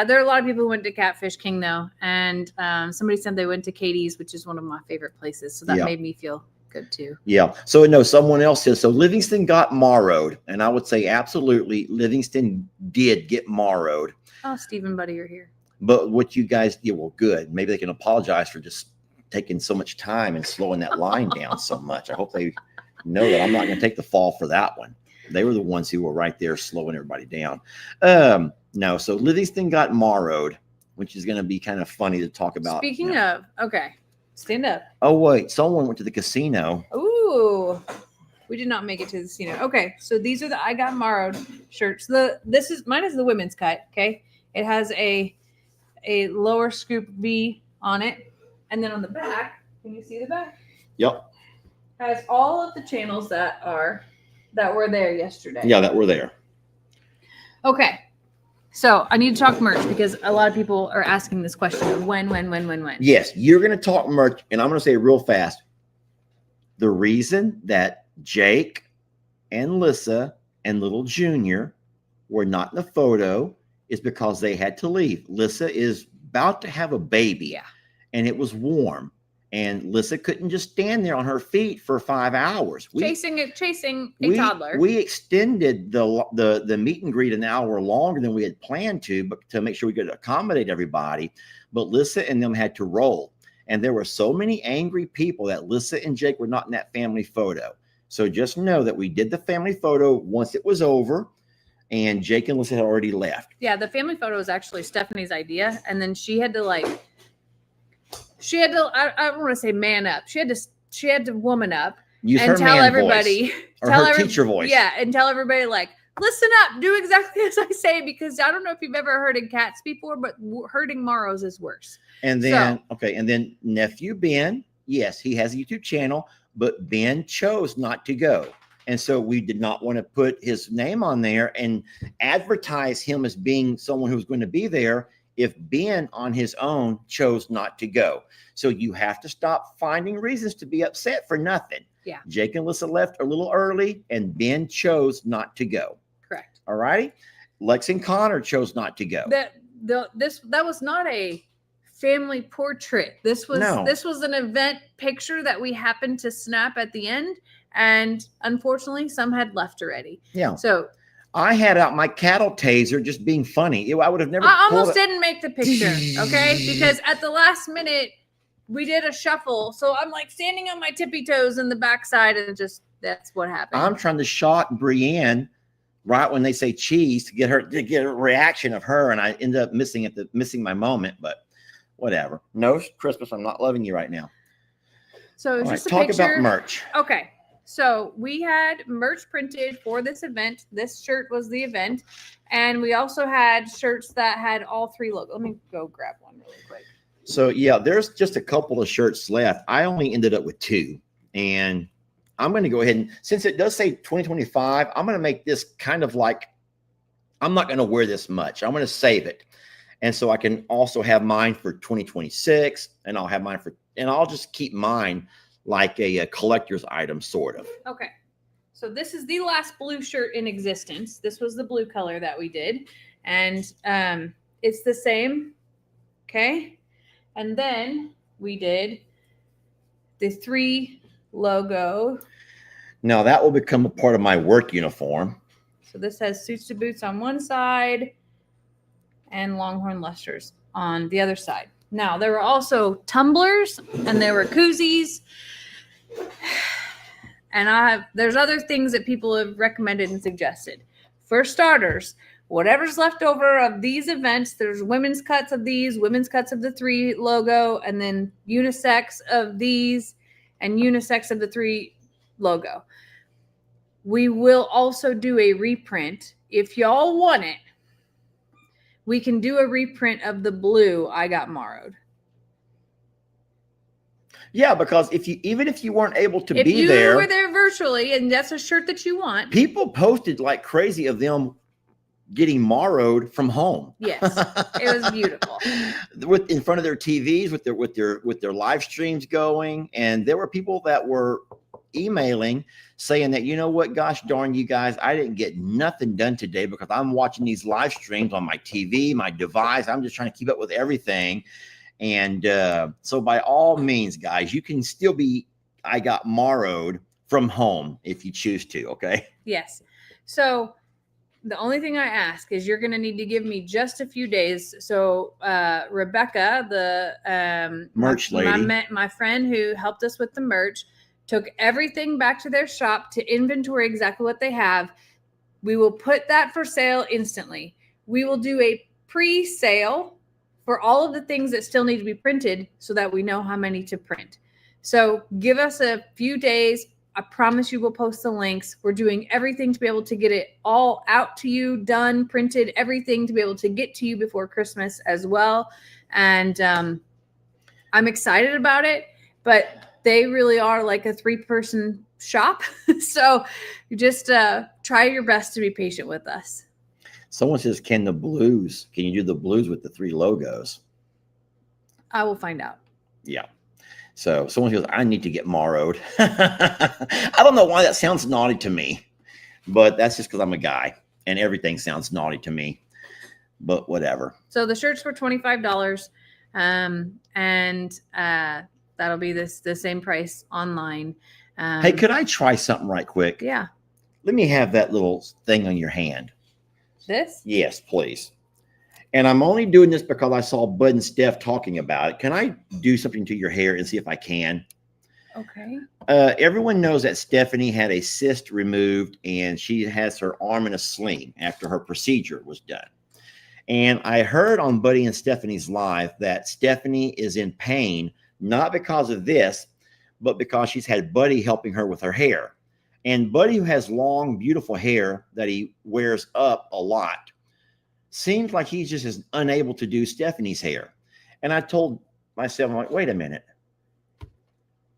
There are a lot of people who went to Catfish King though. And somebody said they went to Katie's, which is one of my favorite places. So that made me feel good too. Yeah. So no, someone else says, so Livingston got Morrow'd. And I would say absolutely Livingston did get Morrow'd. Oh, Stephen, buddy, you're here. But what you guys did, well, good. Maybe they can apologize for just taking so much time and slowing that line down so much. I hope they know that I'm not going to take the fall for that one. They were the ones who were right there slowing everybody down. No, so Livingston got Morrow'd, which is going to be kind of funny to talk about. Speaking of, okay, stand up. Oh, wait, someone went to the casino. Ooh, we did not make it to the casino. Okay, so these are the I Got Morrow'd shirts. Mine is the women's cut, okay? It has a lower scoop V on it. And then on the back, can you see the back? Yep. Has all of the channels that were there yesterday. Yeah, that were there. Okay. So I need to talk merch because a lot of people are asking this question of when. Yes, you're going to talk merch, and I'm going to say it real fast. The reason that Jake and Lissa and little Junior were not in the photo is because they had to leave. Lissa is about to have a baby. Yeah. And it was warm, and Lissa couldn't just stand there on her feet for 5 hours. Chasing a toddler. We extended the meet and greet an hour longer than we had planned to, but to make sure we could accommodate everybody. But Lissa and them had to roll, And there were so many angry people that Lissa and Jake were not in that family photo. So just know that we did the family photo once it was over, and Jake and Lissa had already left. Yeah, the family photo was actually Stephanie's idea, and then she had to I don't want to say man up. She had to woman up. Use and her tell man everybody, voice, or her teacher voice. Yeah, and tell everybody like, listen up, do exactly as I say, because I don't know if you've ever herded cats before, but herding Morrow's is worse. And then and then nephew Ben, yes, he has a YouTube channel, but Ben chose not to go, and so we did not want to put his name on there and advertise him as being someone who's going to be there if Ben on his own chose not to go. So you have to stop finding reasons to be upset for nothing. Yeah. Jake and Lissa left a little early, and Ben chose not to go. Correct. All righty. Lex and Connor chose not to go. That was not a family portrait. This was an event picture that we happened to snap at the end, and unfortunately some had left already. Yeah. So I had out my cattle taser just being funny. I would have never. I almost didn't make the picture, okay? Because at the last minute we did a shuffle, so I'm like standing on my tippy toes in the backside, and that's what happened. I'm trying to shot Brienne right when they say cheese to get a reaction of her, and I end up missing my moment. But whatever. No, Christmas, I'm not loving you right now. So it's just a talk picture. about merch. Okay. So we had merch printed for this event. This shirt was the event. And we also had shirts that had all three logos. Let me go grab one really quick. So yeah, there's just a couple of shirts left. I only ended up with 2. And I'm going to go ahead and, since it does say 2025, I'm going to make this kind of like, I'm not going to wear this much. I'm going to save it. And so I can also have mine for 2026, and I'll have mine and I'll just keep mine like a collector's item, sort of. Okay. So this is the last blue shirt in existence. This was the blue color that we did. And it's the same. Okay. And then we did the 3 logo. Now that will become a part of my work uniform. So this has Suits to Boots on one side and Longhorn Lusters on the other side. Now, there were also tumblers and there were koozies. And there's other things that people have recommended and suggested. For starters, whatever's left over of these events, there's women's cuts of these, women's cuts of the 3 logo, and then unisex of these and unisex of the 3 logo. We will also do a reprint. If y'all want it, we can do a reprint of the blue I Got Morrow'd. Yeah, because even if you weren't able to be there, if you were there virtually, and that's a shirt that you want, people posted like crazy of them getting Morrow'd from home. Yes, it was beautiful. In front of their TVs, with their live streams going, and there were people that were emailing saying that, you know what, gosh darn you guys, I didn't get nothing done today because I'm watching these live streams on my TV, my device. I'm just trying to keep up with everything. And so by all means, guys, you can still be I Got Morrow'd from home if you choose to. Okay. Yes. So the only thing I ask is you're going to need to give me just a few days. So Rebecca, the merch lady, my friend who helped us with the merch, took everything back to their shop to inventory exactly what they have. We will put that for sale instantly. We will do a pre-sale for all of the things that still need to be printed so that we know how many to print. So give us a few days. I promise you we'll post the links. We're doing everything to be able to get it all out to you, done, printed, everything to be able to get to you before Christmas as well. And I'm excited about it, but they really are like a 3-person shop. So you just try your best to be patient with us. Someone says, can you do the blues with the 3 logos? I will find out. Yeah. So someone goes, I need to get Morrow'd. I don't know why that sounds naughty to me, but that's just because I'm a guy and everything sounds naughty to me, but whatever. So the shirts were $25. And that'll be the same price online. Hey, could I try something right quick? Yeah. Let me have that little thing on your hand. This? Yes, please. And I'm only doing this because I saw Bud and Steph talking about it. Can I do something to your hair and see if I can? Okay. Everyone knows that Stephanie had a cyst removed and she has her arm in a sling after her procedure was done. And I heard on Buddy and Stephanie's live that Stephanie is in pain, not because of this, but because she's had Buddy helping her with her hair. And Buddy, who has long, beautiful hair that he wears up a lot, seems like he's just as unable to do Stephanie's hair. And I told myself, I'm like, wait a minute.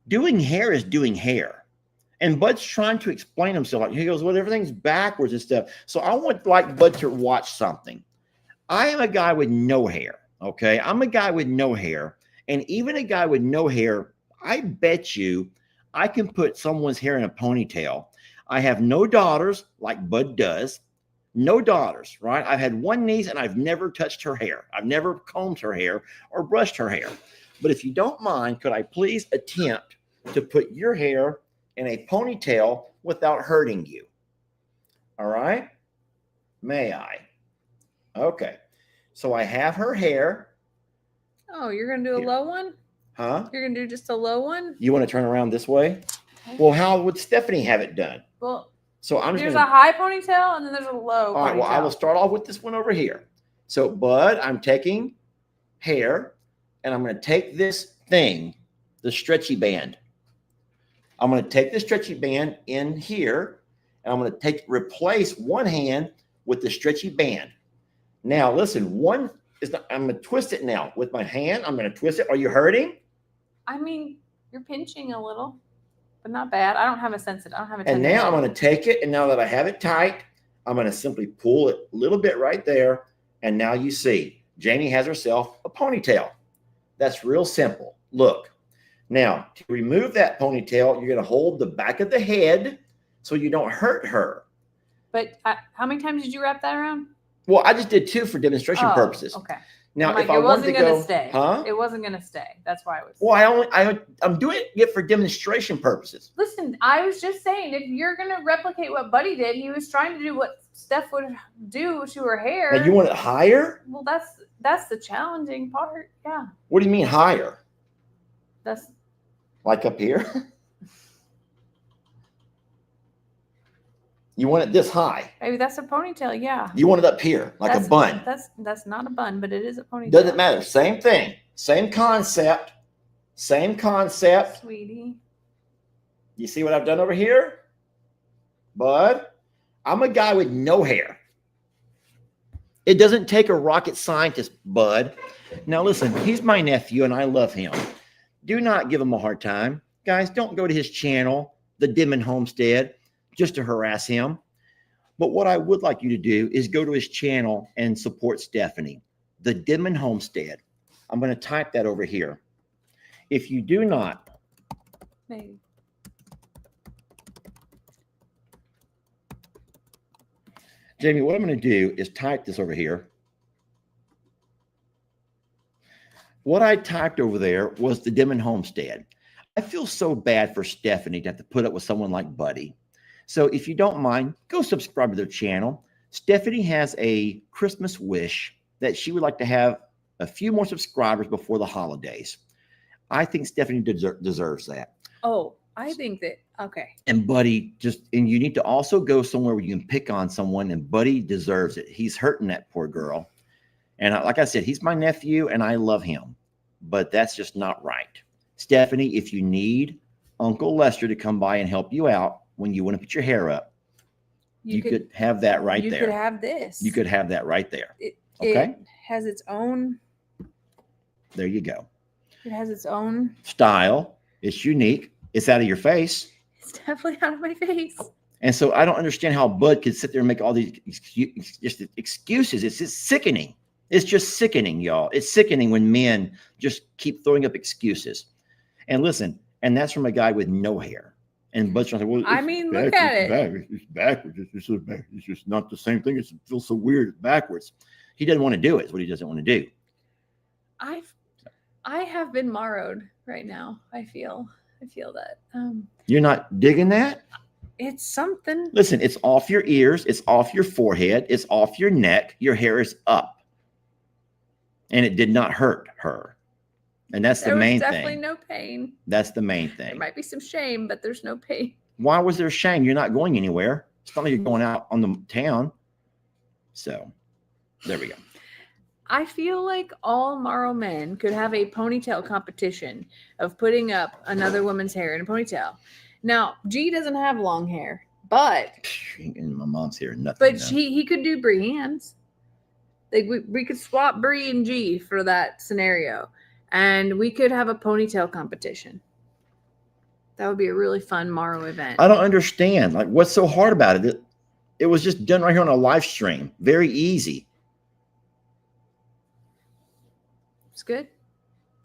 Doing hair is doing hair. And Bud's trying to explain himself. Like, he goes, well, everything's backwards and stuff. So I want like Bud to watch something. I am a guy with no hair. Okay. I'm a guy with no hair. And even a guy with no hair, I bet you I can put someone's hair in a ponytail. I have no daughters like Bud does. No daughters, right? I've had one niece and I've never touched her hair. I've never combed her hair or brushed her hair. But if you don't mind, could I please attempt to put your hair in a ponytail without hurting you? All right? May I? Okay. So I have her hair. Oh, you're going to do a Here. low one? Huh? You're going to do just a low one? You want to turn around this way? Well, how would Stephanie have it done? Well, So I'm just there's gonna, a high ponytail and then there's a low all right, well, I will ponytail. start off with this one over here. So, Bud, I'm taking hair and I'm going to take this thing, the stretchy band. I'm going to take the stretchy band in here and I'm going to replace one hand with the stretchy band. Now, listen, I'm going to twist it now with my hand. I'm going to twist it. Are you hurting? I mean, you're pinching a little, but not bad. I don't have a sensitive. I don't have a And now I'm going to take it. And now that I have it tight, I'm going to simply pull it a little bit right there. And now you see, Janie has herself a ponytail. That's real simple. Look. Now, to remove that ponytail, you're going to hold the back of the head so you don't hurt her. But how many times did you wrap that around? Well, I just did 2 for demonstration purposes. Okay. Now, Like, if I it wanted wasn't to gonna go, stay. huh? It wasn't gonna stay. That's why I was. Well, I'm doing it for demonstration purposes. Listen, I was just saying, if you're gonna replicate what Buddy did, he was trying to do what Steph would do to her hair. Now, you want it higher? Well, that's the challenging part. Yeah, What do you mean higher? that's Like up here? You want it this high? maybe that's a ponytail. Yeah, You want it up here, like a bun? That's not a bun, but it is a ponytail. Doesn't matter. Same thing. Same concept. Same concept. Sweetie. You see what I've done over here? Bud, I'm a guy with no hair. It doesn't take a rocket scientist, Bud. Now listen, he's my nephew and I love him. Do not give him a hard time. Guys, don't go to his channel, The Dimon Homestead, just to harass him. But what I would like you to do is go to his channel and support Stephanie, The Dimon Homestead. I'm going to type that over here. If you do not, Maybe. Jamie, what I'm going to do is type this over here. What I typed over there was the Dimon Homestead. I feel so bad for Stephanie to have to put up with someone like Buddy. So if you don't mind, go subscribe to their channel. Stephanie has a Christmas wish that she would like to have a few more subscribers before the holidays. I think Stephanie deserves that. Oh, I think that, okay. And Buddy and you need to also go somewhere where you can pick on someone, and Buddy deserves it. He's hurting that poor girl. And like I said, he's my nephew and I love him, but that's just not right. Stephanie, if you need Uncle Lester to come by and help you out when you want to put your hair up, you could have that right there. You could have this. You could have that right there. It has its own. There you go. It has its own Style. It's unique. It's out of your face. It's definitely out of my face. And so I don't understand how Bud could sit there and make all these excuses. It's just sickening. It's just sickening, y'all. It's sickening when men just keep throwing up excuses. And listen, and that's from a guy with no hair. And Bud's trying to say, well, I mean, look at it. It's backwards. It's just not the same thing. It feels so weird. It's backwards. He doesn't want to do it. It's what he doesn't want to do. I have been Morrow'd right now. I feel that. You're not digging that? It's something. Listen, it's off your ears. It's off your forehead. It's off your neck. Your hair is up. And it did not hurt her. And that's There the main was definitely thing. no pain. That's the main There thing. might be some shame, but there's no pain. Why was there shame? You're not going anywhere. It's not like you're going out on the town. So there we go. I feel like all Morrow men could have a ponytail competition of putting up another woman's hair in a ponytail. Now, G doesn't have long hair, but And my mom's here. Nothing. but no. he could do Brienne's. Like we could swap Brie and G for that scenario, and we could have a ponytail competition. That would be a really fun Morrow event. I don't understand. Like, what's so hard about it? It was just done right here on a live stream. Very easy. It's good.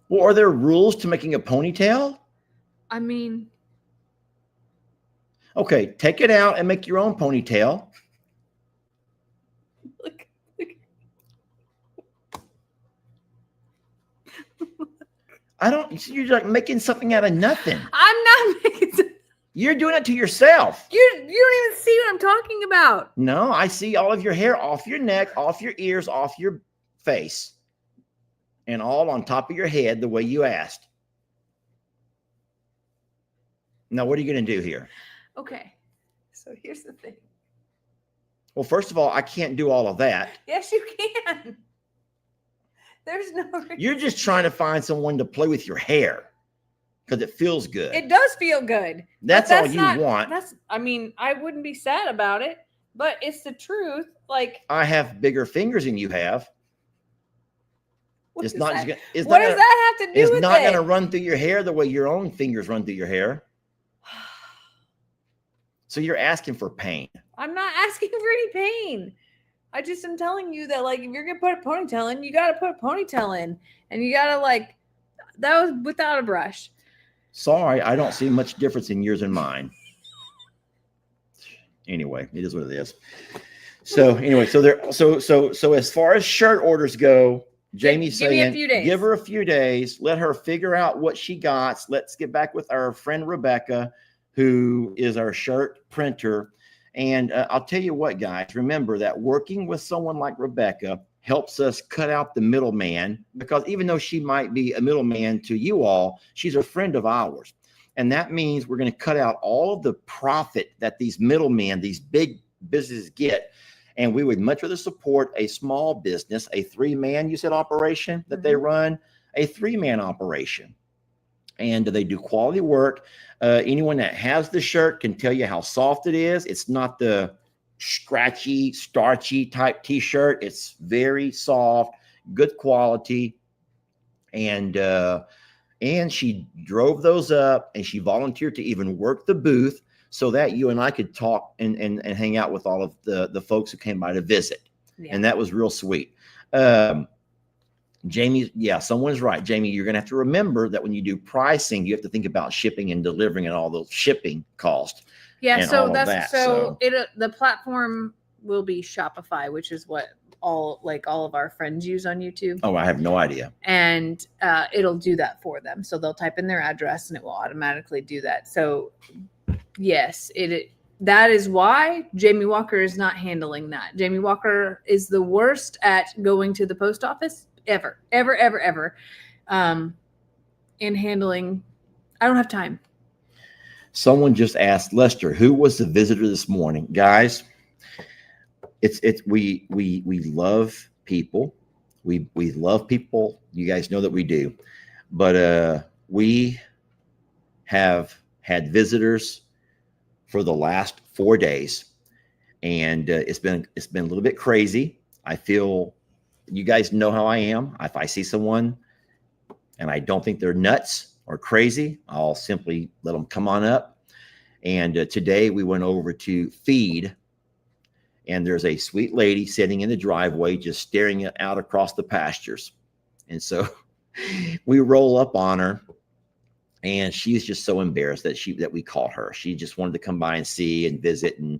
Well, are there rules to making a ponytail? I mean, Okay, take it out and make your own ponytail. look. I don't. You're like making something out of nothing. I'm not making. You're doing it to yourself. You don't even see what I'm talking about. No, I see all of your hair off your neck, off your ears, off your face, and all on top of your head the way you asked. Now, what are you going to do here? Okay, so here's the thing. Well, first of all, I can't do all of that. Yes, you can. There's no reason. You're just trying to find someone to play with your hair because it feels good. It does feel good. That's but all you not- want. I mean, I wouldn't be sad about it, but it's the truth. Like, I have bigger fingers than you have. what It's does not. that, Just, it's what not. does Gonna, that have to do it's with not it? going to run through your hair the way your own fingers run through your hair. So you're asking for pain. I'm not asking for any pain. I just am telling you that, like, if you're gonna put a ponytail in, you got to put a ponytail in, and you got to like. That was without a brush. Sorry, I don't see much difference in yours and mine. Anyway, it is what it is. So anyway, so as far as shirt orders go, Jamie's Give me a saying few days. give her a few days, let her figure out what she got. Let's get back with our friend Rebecca, who is our shirt printer. And I'll tell you what, guys, remember that working with someone like Rebecca helps us cut out the middleman, because even though she might be a middleman to you all, she's a friend of ours. And that means we're going to cut out all of the profit that these middlemen, these big businesses get. And we would much rather support a small business, a 3-man, you said, operation that they run, a 3-man operation. And they do quality work. Anyone that has the shirt can tell you how soft it is. It's not the scratchy, starchy type t-shirt. It's very soft, good quality. And she drove those up, and she volunteered to even work the booth so that you and I could talk and hang out with all of the folks who came by to visit. Yeah. And that was real sweet. Jamie, yeah, someone's right. Jamie, you're going to have to remember that when you do pricing, you have to think about shipping and delivering and all those shipping costs. Yeah, and so all of that's that, so it the platform will be Shopify, which is what all of our friends use on YouTube. Oh, I have no idea. And it'll do that for them. So they'll type in their address and it will automatically do that. So yes, that is why Jamie Walker is not handling that. Jamie Walker is the worst at going to the post office ever. In handling, I don't have time. Someone just asked Lester, who was the visitor this morning? Guys, we love people. We love people. You guys know that we do. But we have had visitors for the last 4 days, and it's been a little bit crazy. I feel, you guys know how I am. If I see someone and I don't think they're nuts or crazy, I'll simply let them come on up. And today we went over to feed, and there's a sweet lady sitting in the driveway just staring out across the pastures. And so we roll up on her, and she's just so embarrassed that we called her. She just wanted to come by and see and visit. And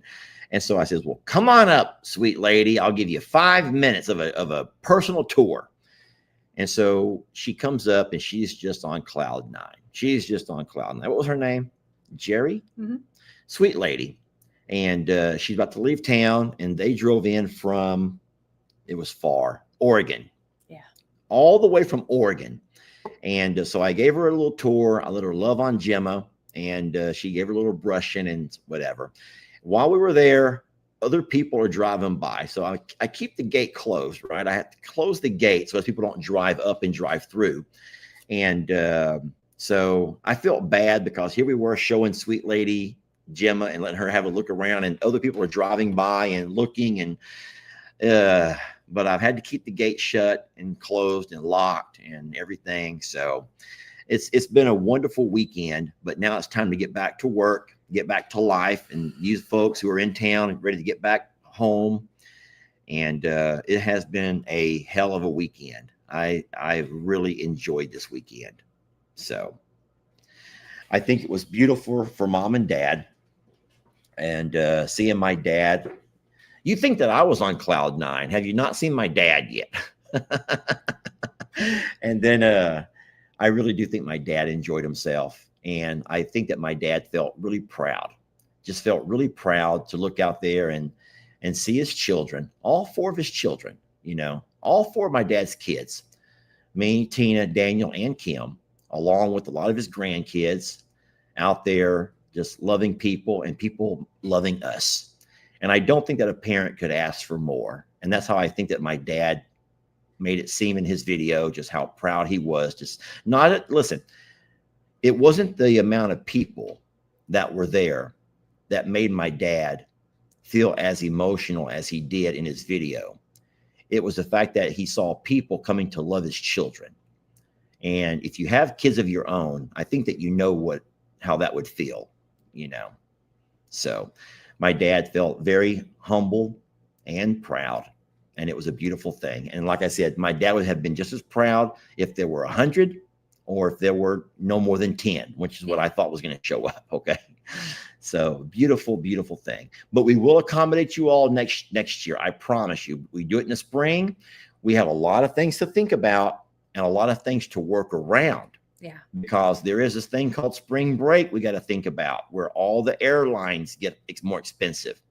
so I says, well, come on up, sweet lady. I'll give you 5 minutes of a personal tour. And so she comes up, and she's just on cloud 9. She's just on cloud 9. What was her name? Jerry? Mm-hmm. Sweet lady. And she's about to leave town, and they drove in from, it was far, Oregon. Yeah. all the way from Oregon. And so I gave her a little tour. I let her love on Gemma, and she gave her a little brushing and whatever. While we were there, other people are driving by. So I keep the gate closed, right? I have to close the gate so as people don't drive up and drive through. And so I felt bad because here we were showing sweet lady Gemma and letting her have a look around, and other people are driving by and looking, and but I've had to keep the gate shut and closed and locked and everything. So it's been a wonderful weekend, but now it's time to get back to work, get back to life, and use folks who are in town and ready to get back home. And it has been a hell of a weekend. I really enjoyed this weekend. So I think it was beautiful for mom and dad, and seeing my dad. You think that I was on cloud 9. Have you not seen my dad yet? And then I really do think my dad enjoyed himself. And I think that my dad felt really proud, just felt really proud to look out there and see his children, all 4 of his children, all 4 of my dad's kids, me, Tina, Daniel, and Kim, along with a lot of his grandkids out there, just loving people and people loving us. And I don't think that a parent could ask for more. And that's how I think that my dad made it seem in his video, just how proud he was. Just listen, it wasn't the amount of people that were there that made my dad feel as emotional as he did in his video. It was the fact that he saw people coming to love his children. And if you have kids of your own, I think that how that would feel, So my dad felt very humble and proud, and it was a beautiful thing. And like I said, my dad would have been just as proud if there were 100 or if there were no more than 10, which is what I thought was going to show up. Okay. So beautiful, beautiful thing. But we will accommodate you all next year. I promise you. We do it in the spring. We have a lot of things to think about and a lot of things to work around. Yeah. Because there is this thing called spring break we got to think about, where all the airlines get more expensive.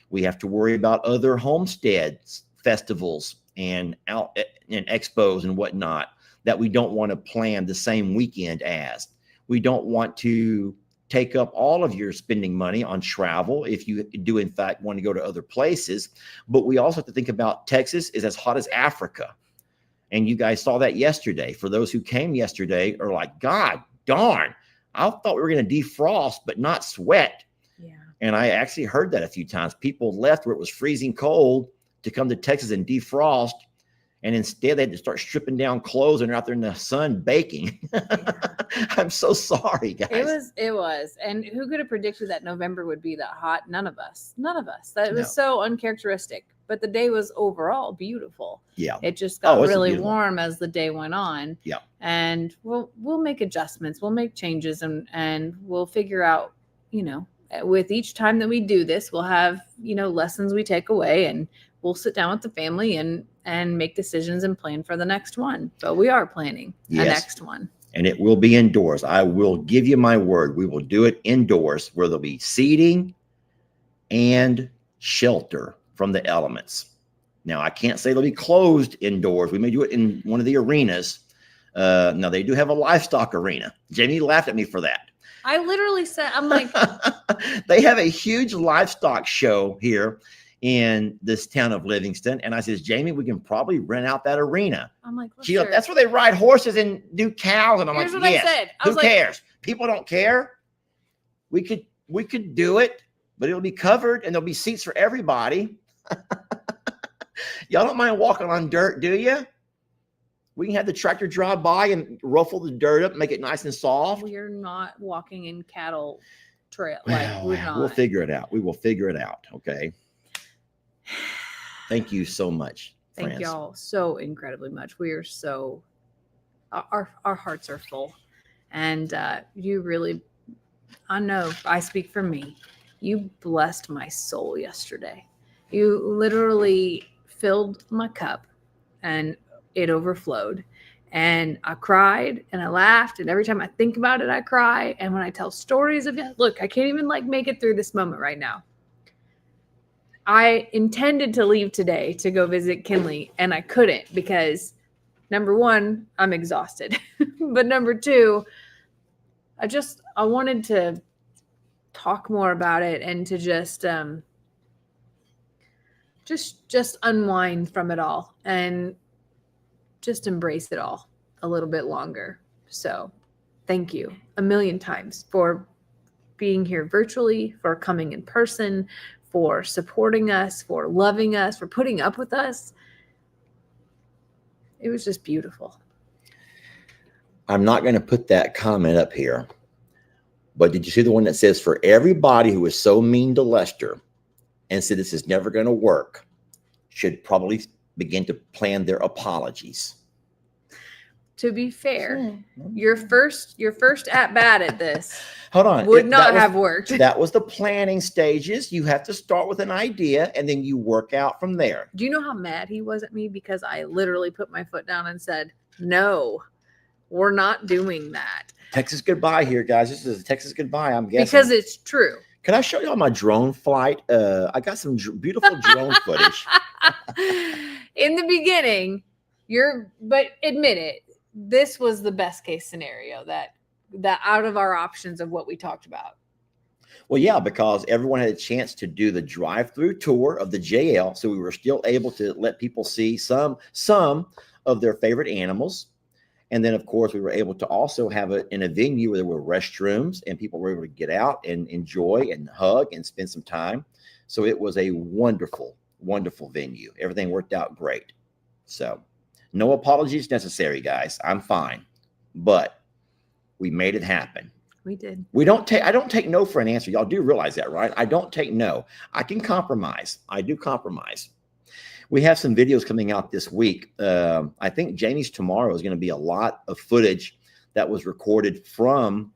We have to worry about other homesteads, festivals, and expos and whatnot that we don't want to plan the same weekend as. We don't want to take up all of your spending money on travel if you do, in fact, want to go to other places. But we also have to think about Texas is as hot as Africa. And you guys saw that yesterday. For those who came yesterday are like, God darn, I thought we were going to defrost, but not sweat. Yeah. And I actually heard that a few times. People left where it was freezing cold to come to Texas and defrost. And instead they had to start stripping down clothes and they're out there in the sun baking. Yeah. I'm so sorry, guys. It was. And who could have predicted that November would be that hot? None of us. That was so uncharacteristic. But the day was overall beautiful. Yeah. It just got really warm as the day went on. Yeah. And we'll make adjustments. We'll make changes and we'll figure out, with each time that we do this, we'll have, lessons we take away, and we'll sit down with the family and make decisions and plan for the next one. But we are planning the next one. And it will be indoors. I will give you my word. We will do it indoors where there'll be seating and shelter from the elements. Now, I can't say they'll be closed indoors. We may do it in one of the arenas. Now, they do have a livestock arena. Jamie laughed at me for that. I literally said, I'm like. They have a huge livestock show here in this town of Livingston. And I says, Jamie, we can probably rent out that arena. I'm like, sure. That's where they ride horses and do cows. And I'm Here's like, what yes. I said. Who cares? People don't care. We could do it, but it'll be covered and there'll be seats for everybody. Y'all don't mind walking on dirt, do you? We can have the tractor drive by and ruffle the dirt up, make it nice and soft. We're not walking in cattle trail. We're not. We'll figure it out. We will figure it out. Okay. Thank you so much. Thank y'all so incredibly much. We are so, our hearts are full. And you really, I know I speak for me. You blessed my soul yesterday. You literally filled my cup and it overflowed. And I cried and I laughed. And every time I think about it, I cry. And when I tell stories of it, look, I can't even make it through this moment right now. I intended to leave today to go visit Kinley and I couldn't because number one, I'm exhausted. But number two, I wanted to talk more about it and to just unwind from it all and just embrace it all a little bit longer. So thank you a million times for being here virtually, for coming in person, for supporting us, for loving us, for putting up with us. It was just beautiful. I'm not going to put that comment up here, but did you see the one that says, for everybody who was so mean to Lester and said this is never going to work, should probably begin to plan their apologies. To be fair, your first at bat at this Hold on. would not have worked. That was the planning stages. You have to start with an idea and then you work out from there. Do you know how mad he was at me? Because I literally put my foot down and said, no, we're not doing that. Texas goodbye here, guys. This is a Texas goodbye, I'm guessing. Because it's true. Can I show you all my drone flight? I got some beautiful drone footage. In the beginning, but admit it, this was the best case scenario that out of our options of what we talked about. Well, yeah, because everyone had a chance to do the drive-through tour of the JL, so we were still able to let people see some of their favorite animals. And then, of course, we were able to also have it in a venue where there were restrooms and people were able to get out and enjoy and hug and spend some time. So it was a wonderful, wonderful venue. Everything worked out great. So no apologies necessary, guys. I'm fine. But we made it happen. We did. I don't take no for an answer. Y'all do realize that, right? I don't take no. I can compromise. I do compromise. We have some videos coming out this week. I think Jamie's tomorrow is going to be a lot of footage that was recorded from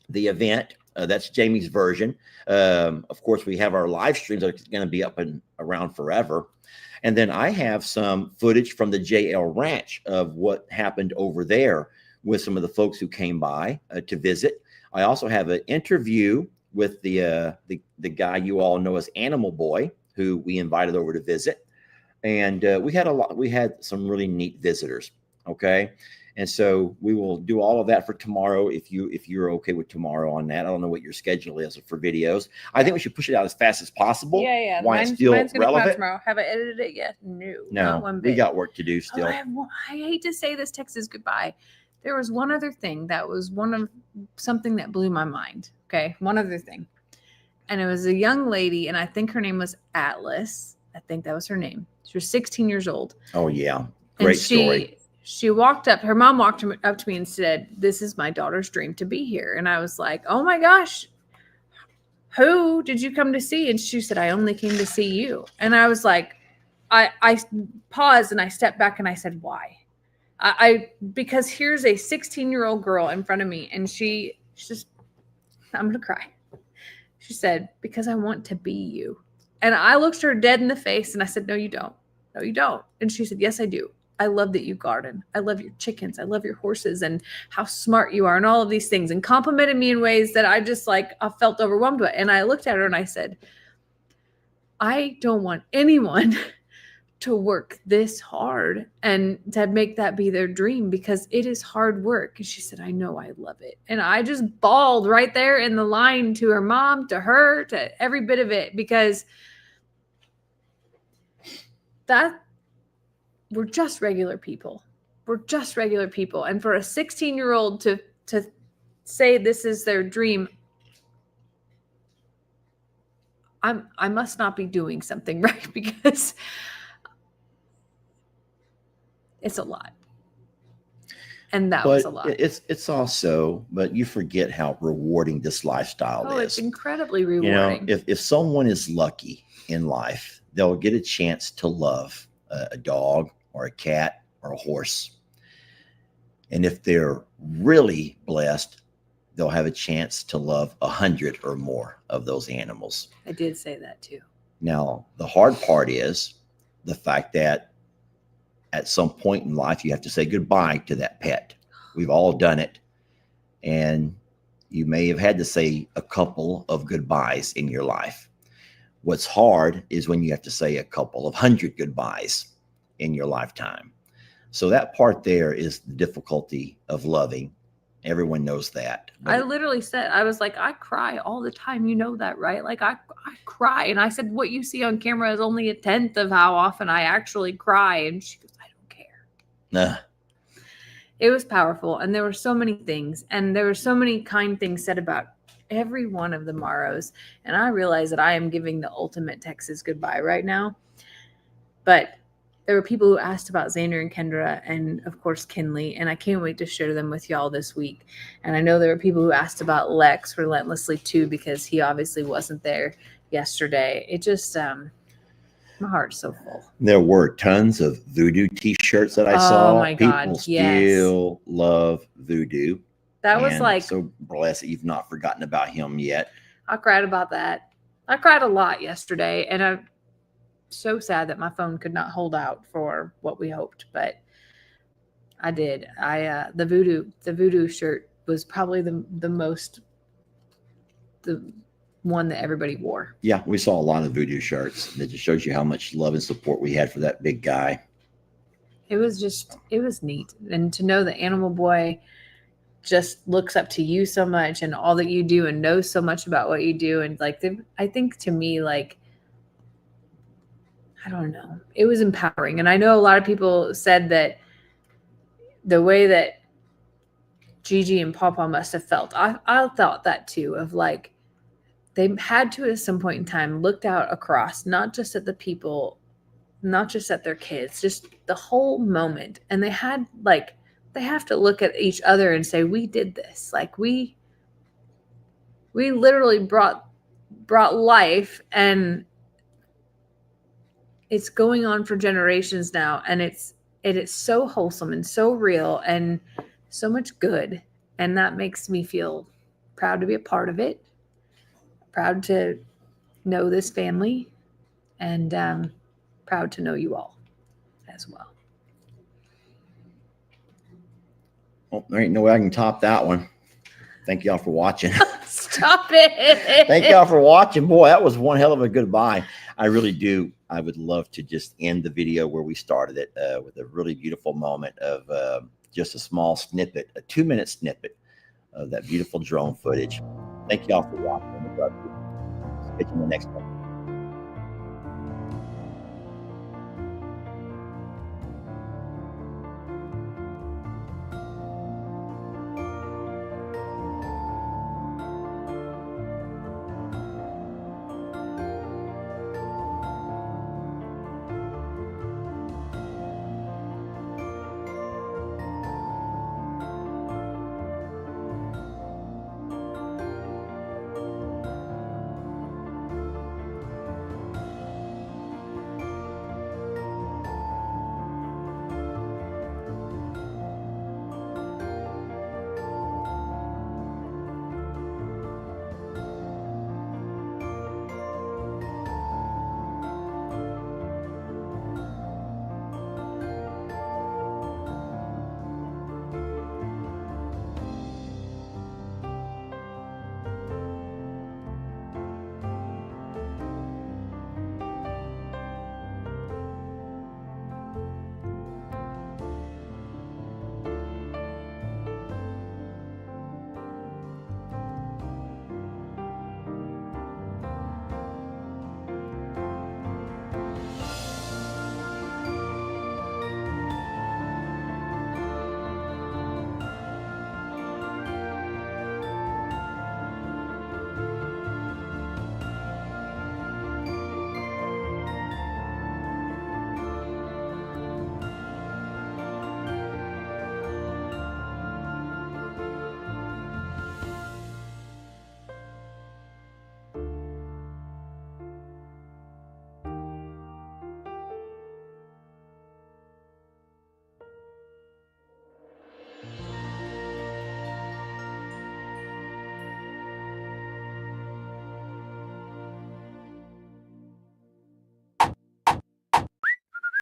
the event. That's Jamie's version. Of course, we have our live streams that are going to be up and around forever. And then I have some footage from the JL Ranch of what happened over there with some of the folks who came by to visit. I also have an interview with the guy you all know as Animal Boy, who we invited over to visit. And we had some really neat visitors. Okay. And so we will do all of that for tomorrow. If you're okay with tomorrow on that, I don't know what your schedule is for videos. I think we should push it out as fast as possible. Yeah. Why it's still mine's gonna come out relevant. tomorrow. Have I edited it yet? No, No, one bit. we got work to do still. I hate to say this, Texas goodbye. There was one other thing that was something that blew my mind. Okay. One other thing. And it was a young lady, and I think her name was Atlas. I think that was her name. She was 16 years old. Oh, yeah. Great story. She walked up, her mom walked up to me and said, "This is my daughter's dream to be here." And I was like, "Oh my gosh, who did you come to see?" And she said, "I only came to see you." And I was like, I paused and I stepped back and I said, "Why?" Because here's a 16-year-old girl in front of me, and she's just, I'm going to cry. She said, "Because I want to be you." And I looked her dead in the face and I said, "No, you don't. No, you don't." And she said, "Yes, I do. I love that you garden. I love your chickens. I love your horses and how smart you are and all of these things," and complimented me in ways that I just I felt overwhelmed with. And I looked at her and I said, "I don't want anyone to work this hard and to make that be their dream, because it is hard work." And she said, "I know, I love it." And I just bawled right there in the line to her mom, to her, to every bit of it, because we're just regular people. We're just regular people. And for a 16-year-old to say this is their dream, I must not be doing something right, because it's a lot. And that was a lot. It's also, but you forget how rewarding this lifestyle is. Oh, it's incredibly rewarding. You know, if someone is lucky in life, they'll get a chance to love a dog or a cat or a horse. And if they're really blessed, they'll have a chance to love 100 or more of those animals. I did say that too. Now, the hard part is the fact that at some point in life, you have to say goodbye to that pet. We've all done it. And you may have had to say a couple of goodbyes in your life. What's hard is when you have to say a couple of 100 goodbyes in your lifetime. So that part there is the difficulty of loving. Everyone knows that. But I literally said, I was like, I cry all the time. You know that, right? Like I cry. And I said, what you see on camera is only 1/10 of how often I actually cry. And she goes, I don't care. nah. It was powerful. And there were so many things. And there were so many kind things said about every one of the Morrows. And I realize that I am giving the ultimate Texas goodbye right now. But there were people who asked about Xander and Kendra and, of course, Kinley. And I can't wait to share them with y'all this week. And I know there were people who asked about Lex relentlessly, too, because he obviously wasn't there yesterday. It just, my heart's so full. There were tons of Voodoo T-shirts that I Oh, saw. my God, People yes. still love Voodoo. That was And like, so blessed that you've not forgotten about him yet. I cried about that. I cried a lot yesterday. And I'm so sad that my phone could not hold out for what we hoped, but I did. The voodoo shirt was probably the one that everybody wore. Yeah, we saw a lot of Voodoo shirts. That just shows you how much love and support we had for that big guy. It was neat. And to know that Animal Boy just looks up to you so much and all that you do and knows so much about what you do. And like, I think to me, like, I don't know, it was empowering. And I know a lot of people said that the way that Gigi and Pawpaw must have felt, I thought that too, of like, they had to at some point in time looked out across, not just at the people, not just at their kids, just the whole moment. And they had like, they have to look at each other and say, we did this. Like we literally brought life, and it's going on for generations now. And it is so wholesome and so real and so much good. And that makes me feel proud to be a part of it, proud to know this family, and proud to know you all as well. Well, there ain't no way I can top that one. Thank y'all for watching. Stop it. Thank y'all for watching. Boy, that was one hell of a goodbye. I really do. I would love to just end the video where we started it with a really beautiful moment of just a small snippet, a 2-minute snippet of that beautiful drone footage. Thank y'all for watching. Catch you in the next one.